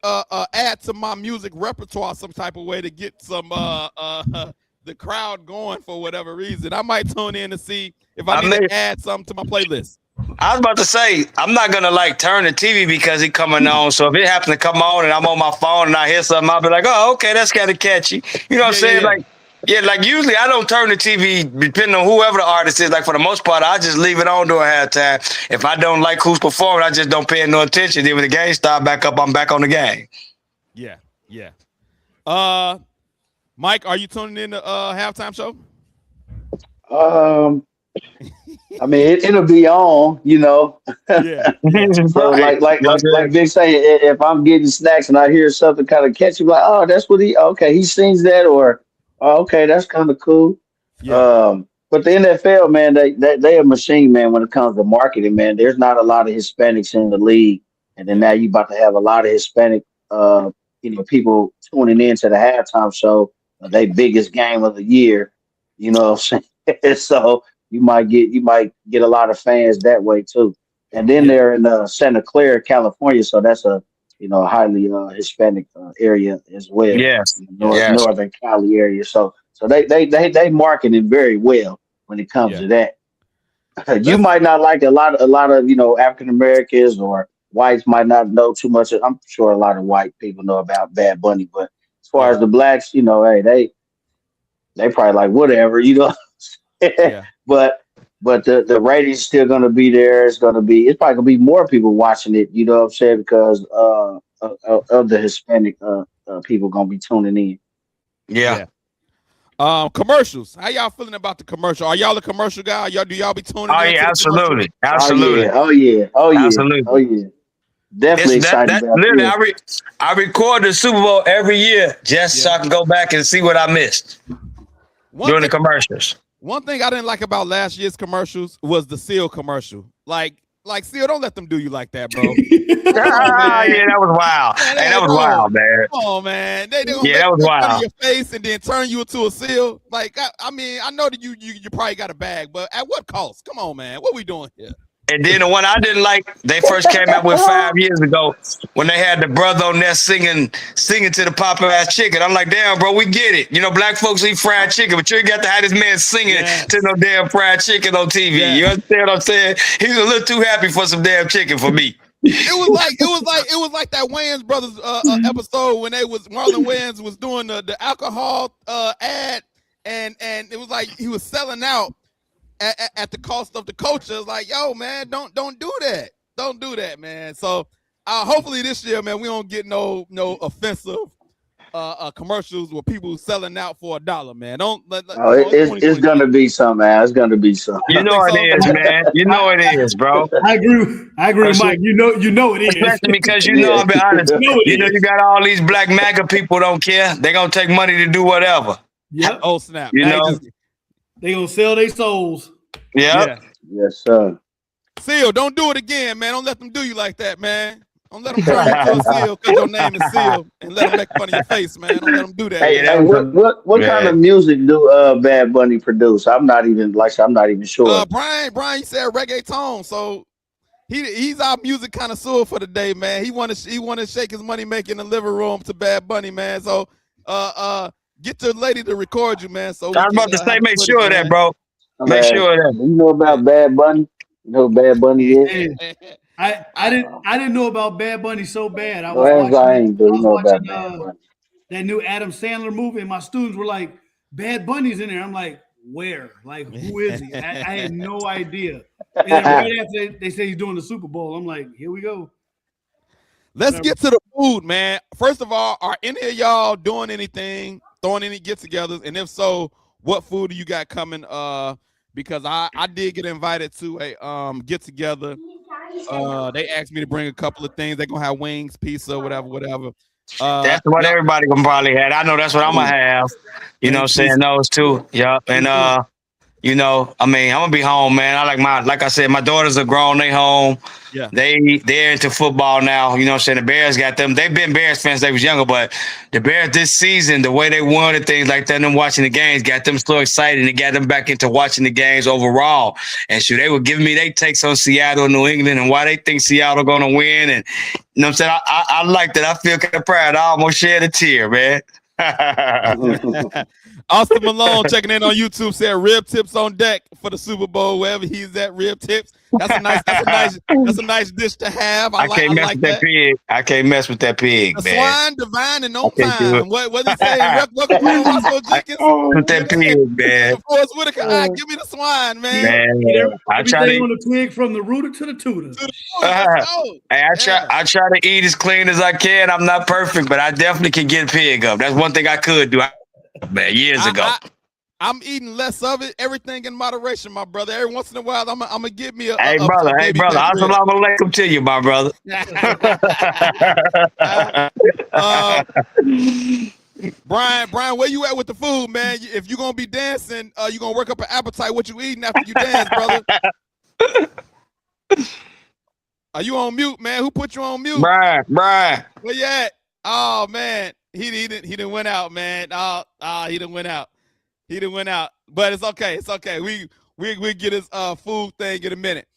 add to my music repertoire some type of way to get some the crowd going for whatever reason, I might tune in to see if I need to add something to my playlist. I was about to say, I'm not going to turn the TV because he coming on. So if it happens to come on and I'm on my phone and I hear something, I'll be like, oh, okay, that's kind of catchy. You know what I'm saying? Yeah. Usually I don't turn the TV depending on whoever the artist is. For the most part, I just leave it on during halftime. If I don't like who's performing, I just don't pay no attention. Then when the game start back up, I'm back on the game. Yeah. Mike, are you tuning in to halftime show? I mean, it'll be on, Yeah. So like Vic say, if I'm getting snacks and I hear something kind of catchy, like, oh, that's what he sings that, or okay, that's kind of cool. Yeah. But the NFL, man, they a machine, man, when it comes to marketing, man. There's not a lot of Hispanics in the league. And then now you about to have a lot of Hispanic people tuning in to the halftime show, their biggest game of the year. You know what I'm saying? So you might get a lot of fans that way too. And then they're in Santa Clara, California, so that's a highly Hispanic area as well. Yes. Northern Cali area. So they marketing very well when it comes to that. You might not like a lot of African Americans or whites might not know too much. I'm sure a lot of white people know about Bad Bunny, but as far as the blacks, hey, they probably like whatever, Yeah. But the ratings still gonna be there. It's probably gonna be more people watching it, you know what I'm saying, because of the Hispanic people gonna be tuning in. Yeah. Commercials. How y'all feeling about the commercial? Are y'all a commercial guy? Do y'all be tuning in? Oh yeah, absolutely. Oh yeah. Absolutely. Definitely excited about literally, I record the Super Bowl every year just so I can go back and see what I missed during the commercials. One thing I didn't like about last year's commercials was the seal commercial. Like, Seal, don't let them do you like that, bro. Yeah, that was wild. Hey, that was wild, man. Come on, man. They gonna Yeah, that was make fun of wild. your face and then turn you into a seal. Like, I mean, I know that you probably got a bag, but at what cost? Come on, man. What we doing here? And then the one I didn't like, they first came out with 5 years ago when they had the brother on there singing to the Popeyes chicken. I'm like, damn, bro, we get it. You know, black folks eat fried chicken, but you ain't got to have this man singing to no damn fried chicken on TV. Yeah. You understand what I'm saying? He was a little too happy for some damn chicken for me. It was like that Wayans Brothers episode when Marlon Wayans was doing the alcohol ad, and it was like he was selling out at the cost of the culture. It's like, yo, man, don't do that. Don't do that, man. So hopefully this year, man, we don't get no offensive commercials where people selling out for $1, man. It's gonna be some, man. It's gonna be some. You know it is, man. You know it is, bro. I agree with Mike. You know it is. Especially because I'll be honest. You got all these black MAGA people don't care. They're gonna take money to do whatever. Yep. Oh snap! You know? They gonna sell their souls. Yeah. Yes, sir. Seal, don't do it again, man. Don't let them do you like that, man. Don't let them turn you to a seal because your name is Seal and let them make fun of your face, man. Don't let them do that. Hey, what kind of music do Bad Bunny produce? I'm not even sure. Brian, you said reggaeton, so he's our music connoisseur for the day, man. He want to shake his money making in the living room to Bad Bunny, man. So get your lady to record you, man. So I was about to say, make sure of that, bro. Make sure of that. You know about Bad Bunny? You know who Bad Bunny is? I didn't know about Bad Bunny so bad. I was watching that new Adam Sandler movie, and my students were like, "Bad Bunny's in there." I'm like, "Where? Like, who is he?" I had no idea. And then right after they say he's doing the Super Bowl, I'm like, "Here we go." Let's get to the food, man. First of all, are any of y'all doing anything, throwing any get-togethers, and if so, what food do you got coming? Because I did get invited to a get-together. They asked me to bring a couple of things. They're gonna have wings, pizza, whatever. That's what everybody gonna probably have. I know that's what I'm gonna have. You know what I'm saying? Those two. Yep. And you know, I mean, I'm gonna be home, man. Like I said, my daughters are grown, they home. Yeah. They're into football now. You know what I'm saying? The Bears got them. They've been Bears fans since they was younger, but the Bears this season, the way they won and things like that, them watching the games got them so excited and it got them back into watching the games overall. And they were giving me their takes on Seattle, New England, and why they think Seattle gonna win. And you know what I'm saying? I like that. I feel kind of proud. I almost shed a tear, man. Austin Malone checking in on YouTube said rib tips on deck for the Super Bowl, wherever he's at. Rib tips. That's a nice dish to have. I can't mess with that pig. I can't mess with that pig, the man. Swine divine in no time. What he saying? Welcome to Russell Jenkins. With that pig, man. Forrest Whitaker, give me the swine, man. I try to on the twig from the rooter to the tutor. Hey, I try to eat as clean as I can. I'm not perfect, but I definitely can get a pig up. That's one thing I could do. Man, years ago. I'm eating less of it. Everything in moderation, my brother. Every once in a while, I'm gonna give me a. Hey, brother. Assalamu alaikum to you, my brother. Brian, where you at with the food, man? If you're gonna be dancing, you gonna work up an appetite. What you eating after you dance, brother? Are you on mute, man? Who put you on mute? Brian. Where you at? Oh man, he didn't went out, man. He didn't went out. He didn't went out. But it's okay. It's okay. We get his food thing in a minute.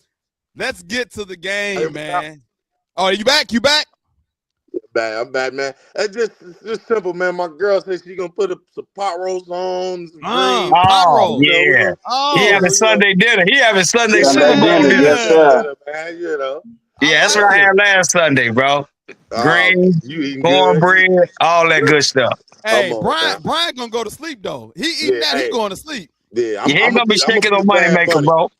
Let's get to the game, man. Oh, you back? You back? I'm back, man. It's just simple, man. My girl says she's gonna put some pot roast on. Pot roast. Yeah. He having Sunday dinner. He having Sunday Super Bowl dinner. Yes, sir. Man, you know. Yeah, that's what I had last Sunday, bro. Greens, cornbread, all that good stuff. Hey, Brian gonna go to sleep though. He eating that. He going to sleep. Yeah, he ain't gonna be shaking no money maker, bro.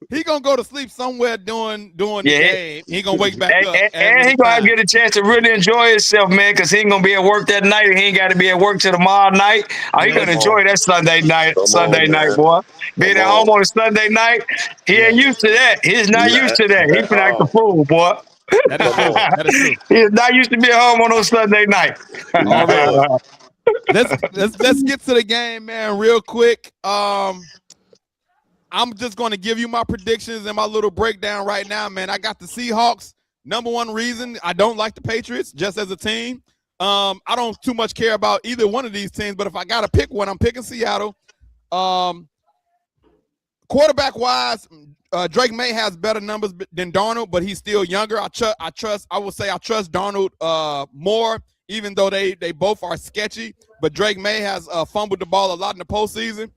He gonna go to sleep somewhere during the game. He gonna wake back up. And he gonna get a chance to really enjoy himself, man, because he ain't gonna be at work that night and he ain't got to be at work till tomorrow night. He gonna enjoy that Sunday night, boy. Being at home on a Sunday night, he ain't used to that. He's not used to that. He been like the fool, boy. That is true. That is true. He is not used to be at home on those Sunday night. Let's get to the game, man, real quick. I'm just going to give you my predictions and my little breakdown right now, man. I got the Seahawks. Number one reason I don't like the Patriots just as a team. I don't too much care about either one of these teams, but if I got to pick one, I'm picking Seattle. Quarterback wise, Drake May has better numbers than Darnold, but he's still younger. I would say I trust Darnold more, even though they both are sketchy. But Drake May has fumbled the ball a lot in the postseason.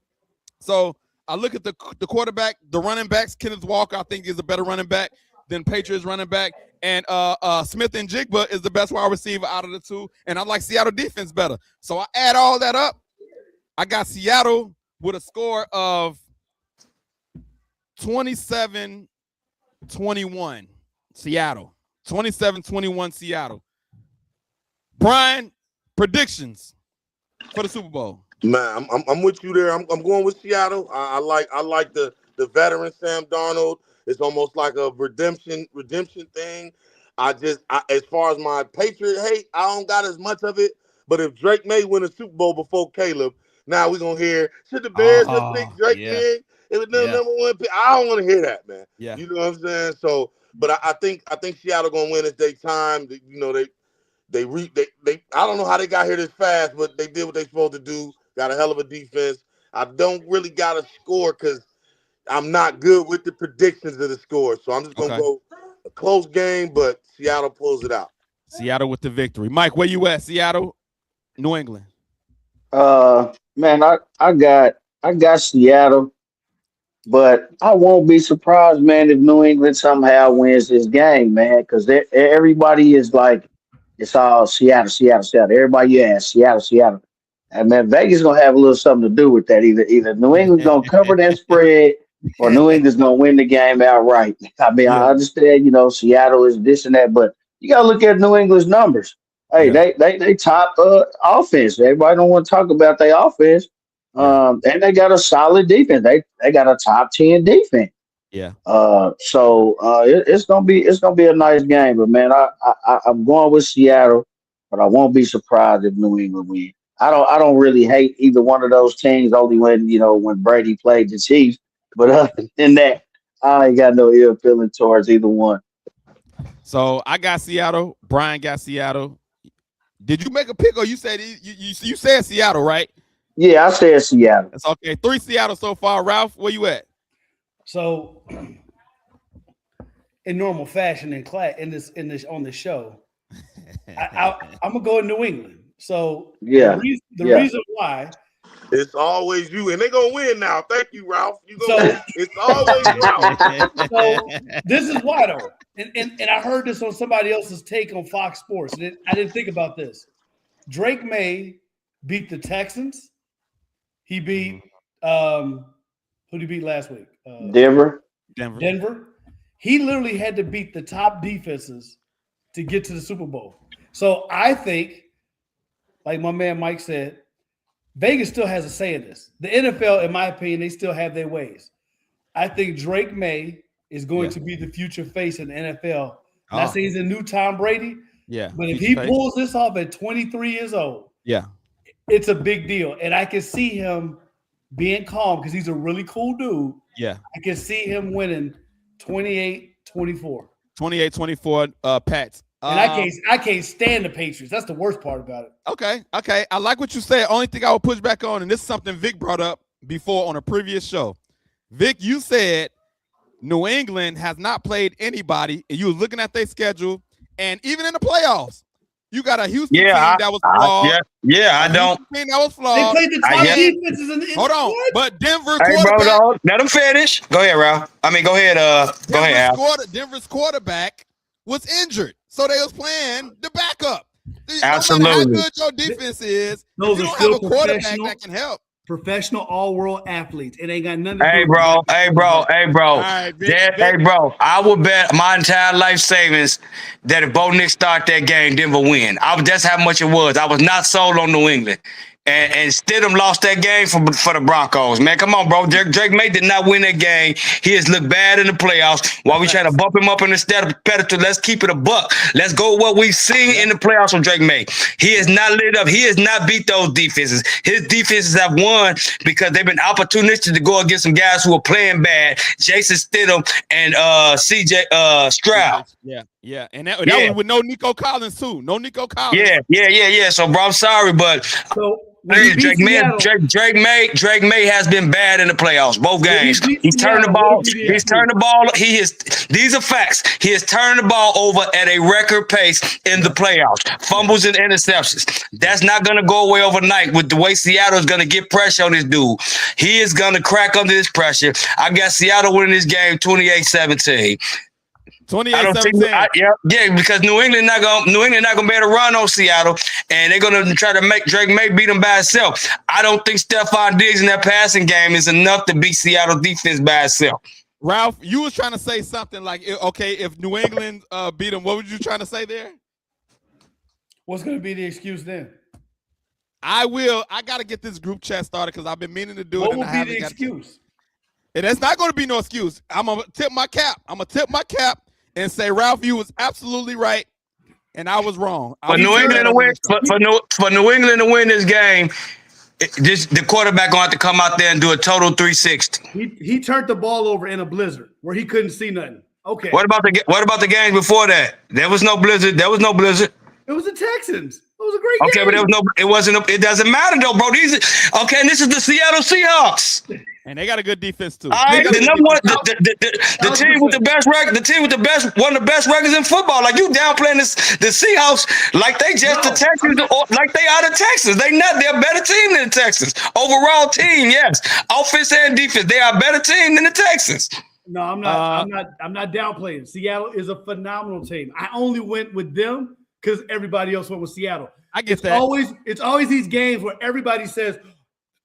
So I look at the quarterback, the running backs. Kenneth Walker, I think, is a better running back than Patriots running back. And Smith and Jigba is the best wide receiver out of the two. And I like Seattle defense better. So I add all that up. I got Seattle with a score of 27-21. Seattle. 27-21 Seattle. Brian, predictions for the Super Bowl. Man, I'm with you there. I'm going with Seattle. I like the veteran Sam Darnold. It's almost like a redemption thing. As far as my Patriot hate, I don't got as much of it. But if Drake May win a Super Bowl before Caleb, now we're gonna hear, should the Bears have picked Drake May? It was number one pick. I don't want to hear that, man. Yeah. You know what I'm saying? So, but I think Seattle gonna win as they time. They I don't know how they got here this fast, but they did what they supposed to do. Got a hell of a defense. I don't really got a score because I'm not good with the predictions of the score. So I'm just gonna go a close game, but Seattle pulls it out. Seattle with the victory. Mike, where you at? Seattle, New England. Man, I got Seattle, but I won't be surprised, man, if New England somehow wins this game, man, because everybody is like, it's all Seattle. Everybody you ask, Seattle. And man, Vegas gonna have a little something to do with that. Either New England's gonna cover that spread, or New England's gonna win the game outright. I mean, I understand, Seattle is this and that, but you gotta look at New England's numbers. Hey, they top offense. Everybody don't want to talk about their offense. And they got a solid defense. They got a top 10 defense. Yeah. So it's gonna be a nice game. But man, I'm going with Seattle, but I won't be surprised if New England wins. I don't really hate either one of those teams, only when Brady played the Chiefs. But other than that, I ain't got no ill feeling towards either one. So I got Seattle. Brian got Seattle. Did you make a pick, or you said you said Seattle, right? Yeah, I said Seattle. That's okay. 3 Seattle so far. Ralph, where you at? So, in normal fashion, on the show, I'm gonna go in New England. So the reason why it's always you, and they're gonna win now. Thank you, Ralph. It's always Ralph. So this is why though, and I heard this on somebody else's take on Fox Sports, and I didn't think about this. Drake May beat the Texans. He beat who did he beat last week? Denver. He literally had to beat the top defenses to get to the Super Bowl. So I think, like my man Mike said, Vegas still has a say in this. The NFL, in my opinion, they still have their ways. I think Drake May is going to be the future face in the NFL. Not saying he's a new Tom Brady. Yeah. But if he pulls this off at 23 years old, it's a big deal. And I can see him being calm because he's a really cool dude. Yeah. I can see him winning 28-24. 28-24 Pats. And I can't stand the Patriots. That's the worst part about it. Okay. I like what you said. Only thing I would push back on, and this is something Vic brought up before on a previous show. Vic, you said New England has not played anybody, and you were looking at their schedule, and even in the playoffs, you got a Houston team that was flawed. I don't. Team that was flawed. They played the top defenses in the Hold on, but Denver quarterback. Let them finish. Go ahead, Ralph. Go ahead. Go ahead, Al. Denver's quarterback was injured, so they was playing the backup. Absolutely. No matter how good your defense is, those you are don't still have a quarterback that can help. Professional all-world athletes. It ain't got nothing to Hey, do bro. with Hey, bro. Right, Hey, bro. I would bet my entire life savings that if Bo Nix start that game, Denver win. That's how much it was. I was not sold on New England. and Stidham lost that game for the Broncos. Man, come on, bro. Drake May did not win that game. He has looked bad in the playoffs. While we try to bump him up in the competitor, let's keep it a buck. Let's go with what we've seen in the playoffs from Drake May. He has not lit up. He has not beat those defenses. His defenses have won because they've been opportunistic to go against some guys who are playing bad. Jason Stidham and CJ Stroud. Yeah. And that was with no Nico Collins too. No Nico Collins. Yeah. So, bro, I'm sorry, but Drake May has been bad in the playoffs, both games. He's turned the ball. He's turned the ball. These are facts. He has turned the ball over at a record pace in the playoffs. Fumbles and interceptions. That's not going to go away overnight with the way Seattle is going to get pressure on this dude. He is going to crack under this pressure. I got Seattle winning this game 28-17. 28-17. Because New England not gonna be able to run on Seattle, and they're gonna try to make Drake May beat them by itself. I don't think Stephon Diggs in that passing game is enough to beat Seattle defense by itself. Ralph, you was trying to say something like, okay, if New England beat them, what were you trying to say there? What's going to be the excuse then? I got to get this group chat started because I've been meaning to do it. What will be the excuse? And it's not going to be no excuse. I'm going to tip my cap. And say, Ralph, you was absolutely right, and I was wrong. For New England to win this game, the quarterback gonna have to come out there and do a total 360. He turned the ball over in a blizzard where he couldn't see nothing. Okay. What about the game before that? There was no blizzard. It was the Texans. It was a great game. But it doesn't matter though, bro. And this is the Seattle Seahawks. And they got a good defense too. All right, the number one, the team with the best record, one of the best records in football. Like, you downplaying the Seahawks like they just the Texans, like they are the Texans. They're a better team than the Texans. Overall team, yes, offense and defense, they are a better team than the Texans. No, I'm not. I'm not downplaying. Seattle is a phenomenal team. I only went with them because everybody else went with Seattle. I get that. It's always these games where everybody says,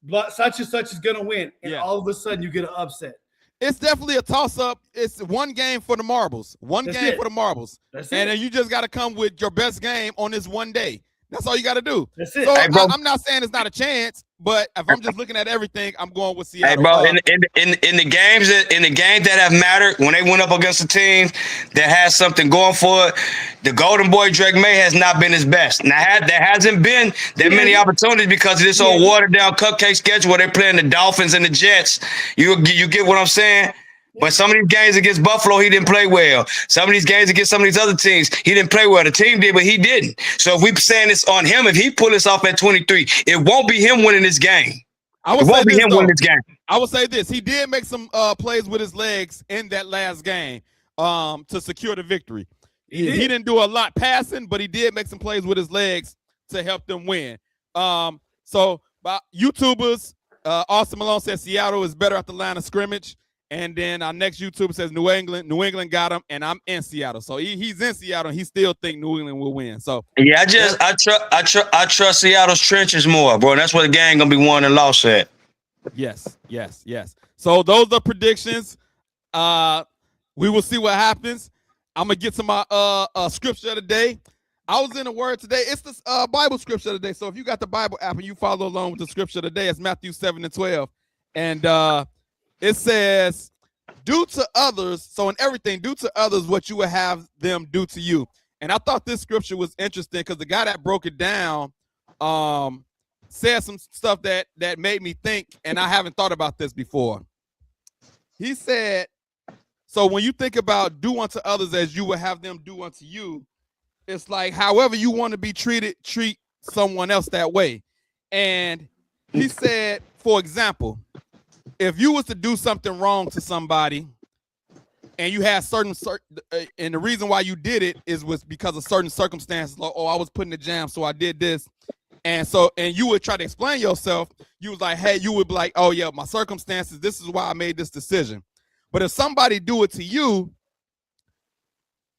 but such and such is going to win. And all of a sudden you get an upset. It's definitely a toss-up. It's one game for the marbles. That's it. And then you just got to come with your best game on this one day. That's all you got to do. That's it. So I'm not saying it's not a chance, but if I'm just looking at everything, I'm going with Seattle. Hey, bro, in the games that have mattered, when they went up against a team that has something going for it, the Golden Boy Drake May has not been his best. Now, there hasn't been that many opportunities because of this old watered down cupcake schedule where they're playing the Dolphins and the Jets. You get what I'm saying? But some of these games against Buffalo, he didn't play well. Some of these games against some of these other teams, he didn't play well. The team did, but he didn't. So if we're saying this on him, if he pull this off at 23, it won't be him winning this game. I would say this. He did make some plays with his legs in that last game to secure the victory. He didn't do a lot passing, but he did make some plays with his legs to help them win. So YouTubers, Austin Malone says Seattle is better at the line of scrimmage. And then our next YouTuber says New England. New England got him, and I'm in Seattle. So he's in Seattle, and he still think New England will win. So yeah, I trust Seattle's trenches more, bro. And that's where the game gonna be won and lost at. Yes. So those are predictions. We will see what happens. I'm gonna get to my scripture of the day. I was in a word today. It's the Bible scripture of the day. So if you got the Bible app and you follow along with the scripture of the day, it's Matthew 7:12, and it says, do to others, so in everything, do to others what you would have them do to you. And I thought this scripture was interesting because the guy that broke it down said some stuff that made me think, and I haven't thought about this before. He said, so when you think about do unto others as you would have them do unto you, it's like however you want to be treated, treat someone else that way. And he said, for example, if you was to do something wrong to somebody and you had and the reason why you did it was because of certain circumstances, like, I was put in the jam, so I did this. And you would try to explain yourself. You was like, hey, you would be like, oh yeah, my circumstances, this is why I made this decision. But if somebody do it to you,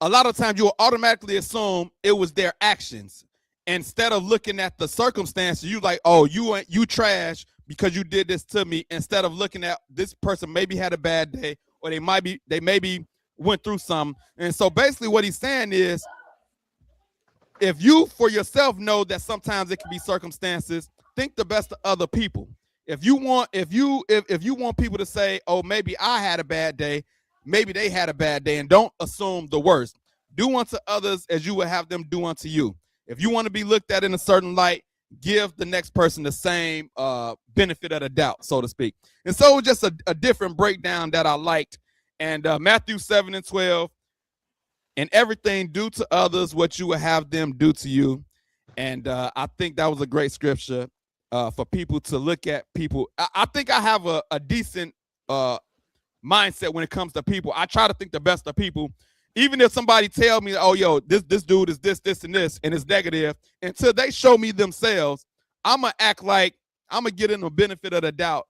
a lot of times you will automatically assume it was their actions. Instead of looking at the circumstances, you like, oh, you trash because you did this to me, instead of looking at this person maybe had a bad day or they maybe went through something. And so basically what he's saying is, if you for yourself know that sometimes it can be circumstances, think the best of other people. If you want people to say, oh, maybe I had a bad day, maybe they had a bad day, and don't assume the worst. Do unto others as you would have them do unto you. If you want to be looked at in a certain light, give the next person the same benefit of the doubt, so to speak. And so it was just a different breakdown that I liked. And Matthew 7:12, and everything do to others what you would have them do to you. And I think that was a great scripture for people to look at people. I think I have a decent mindset when it comes to people. I try to think the best of people. Even if somebody tell me, oh, yo, this dude is this, and it's negative, until they show me themselves, I'm going to act like I'm going to get in the benefit of the doubt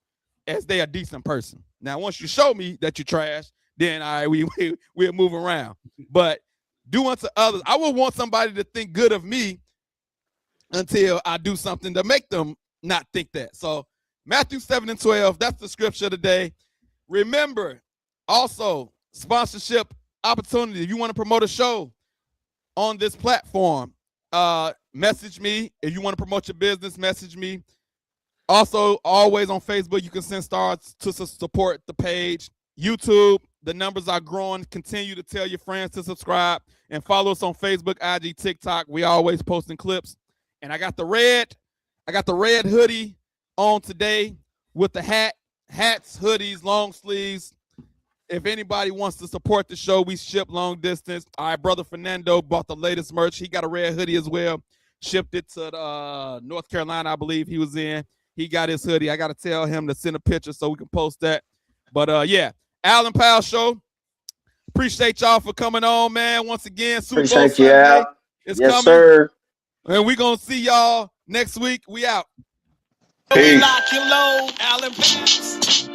as they a decent person. Now, once you show me that you're trash, then we'll move around. But do unto others. I would want somebody to think good of me until I do something to make them not think that. So Matthew 7:12, that's the scripture today. Remember, also, sponsorship opportunity. If you want to promote a show on this platform, message me. If you want to promote your business, message me. Also, always on Facebook, you can send stars to support the page. YouTube, the numbers are growing. Continue to tell your friends to subscribe and follow us on Facebook, IG, TikTok. We always posting clips. And I got the red hoodie on today with the hats, hoodies, long sleeves. If anybody wants to support the show, we ship long distance. All right, brother Fernando bought the latest merch. He got a red hoodie as well. Shipped it to North Carolina, I believe he was in. He got his hoodie. I got to tell him to send a picture so we can post that. But yeah, Allen Powell Show. Appreciate y'all for coming on, man. Once again, Super Bowl Appreciate you, Sunday Al. is Yes, coming. sir. And we're going to see y'all next week. We out. Peace. Lock and load, Allen Powell.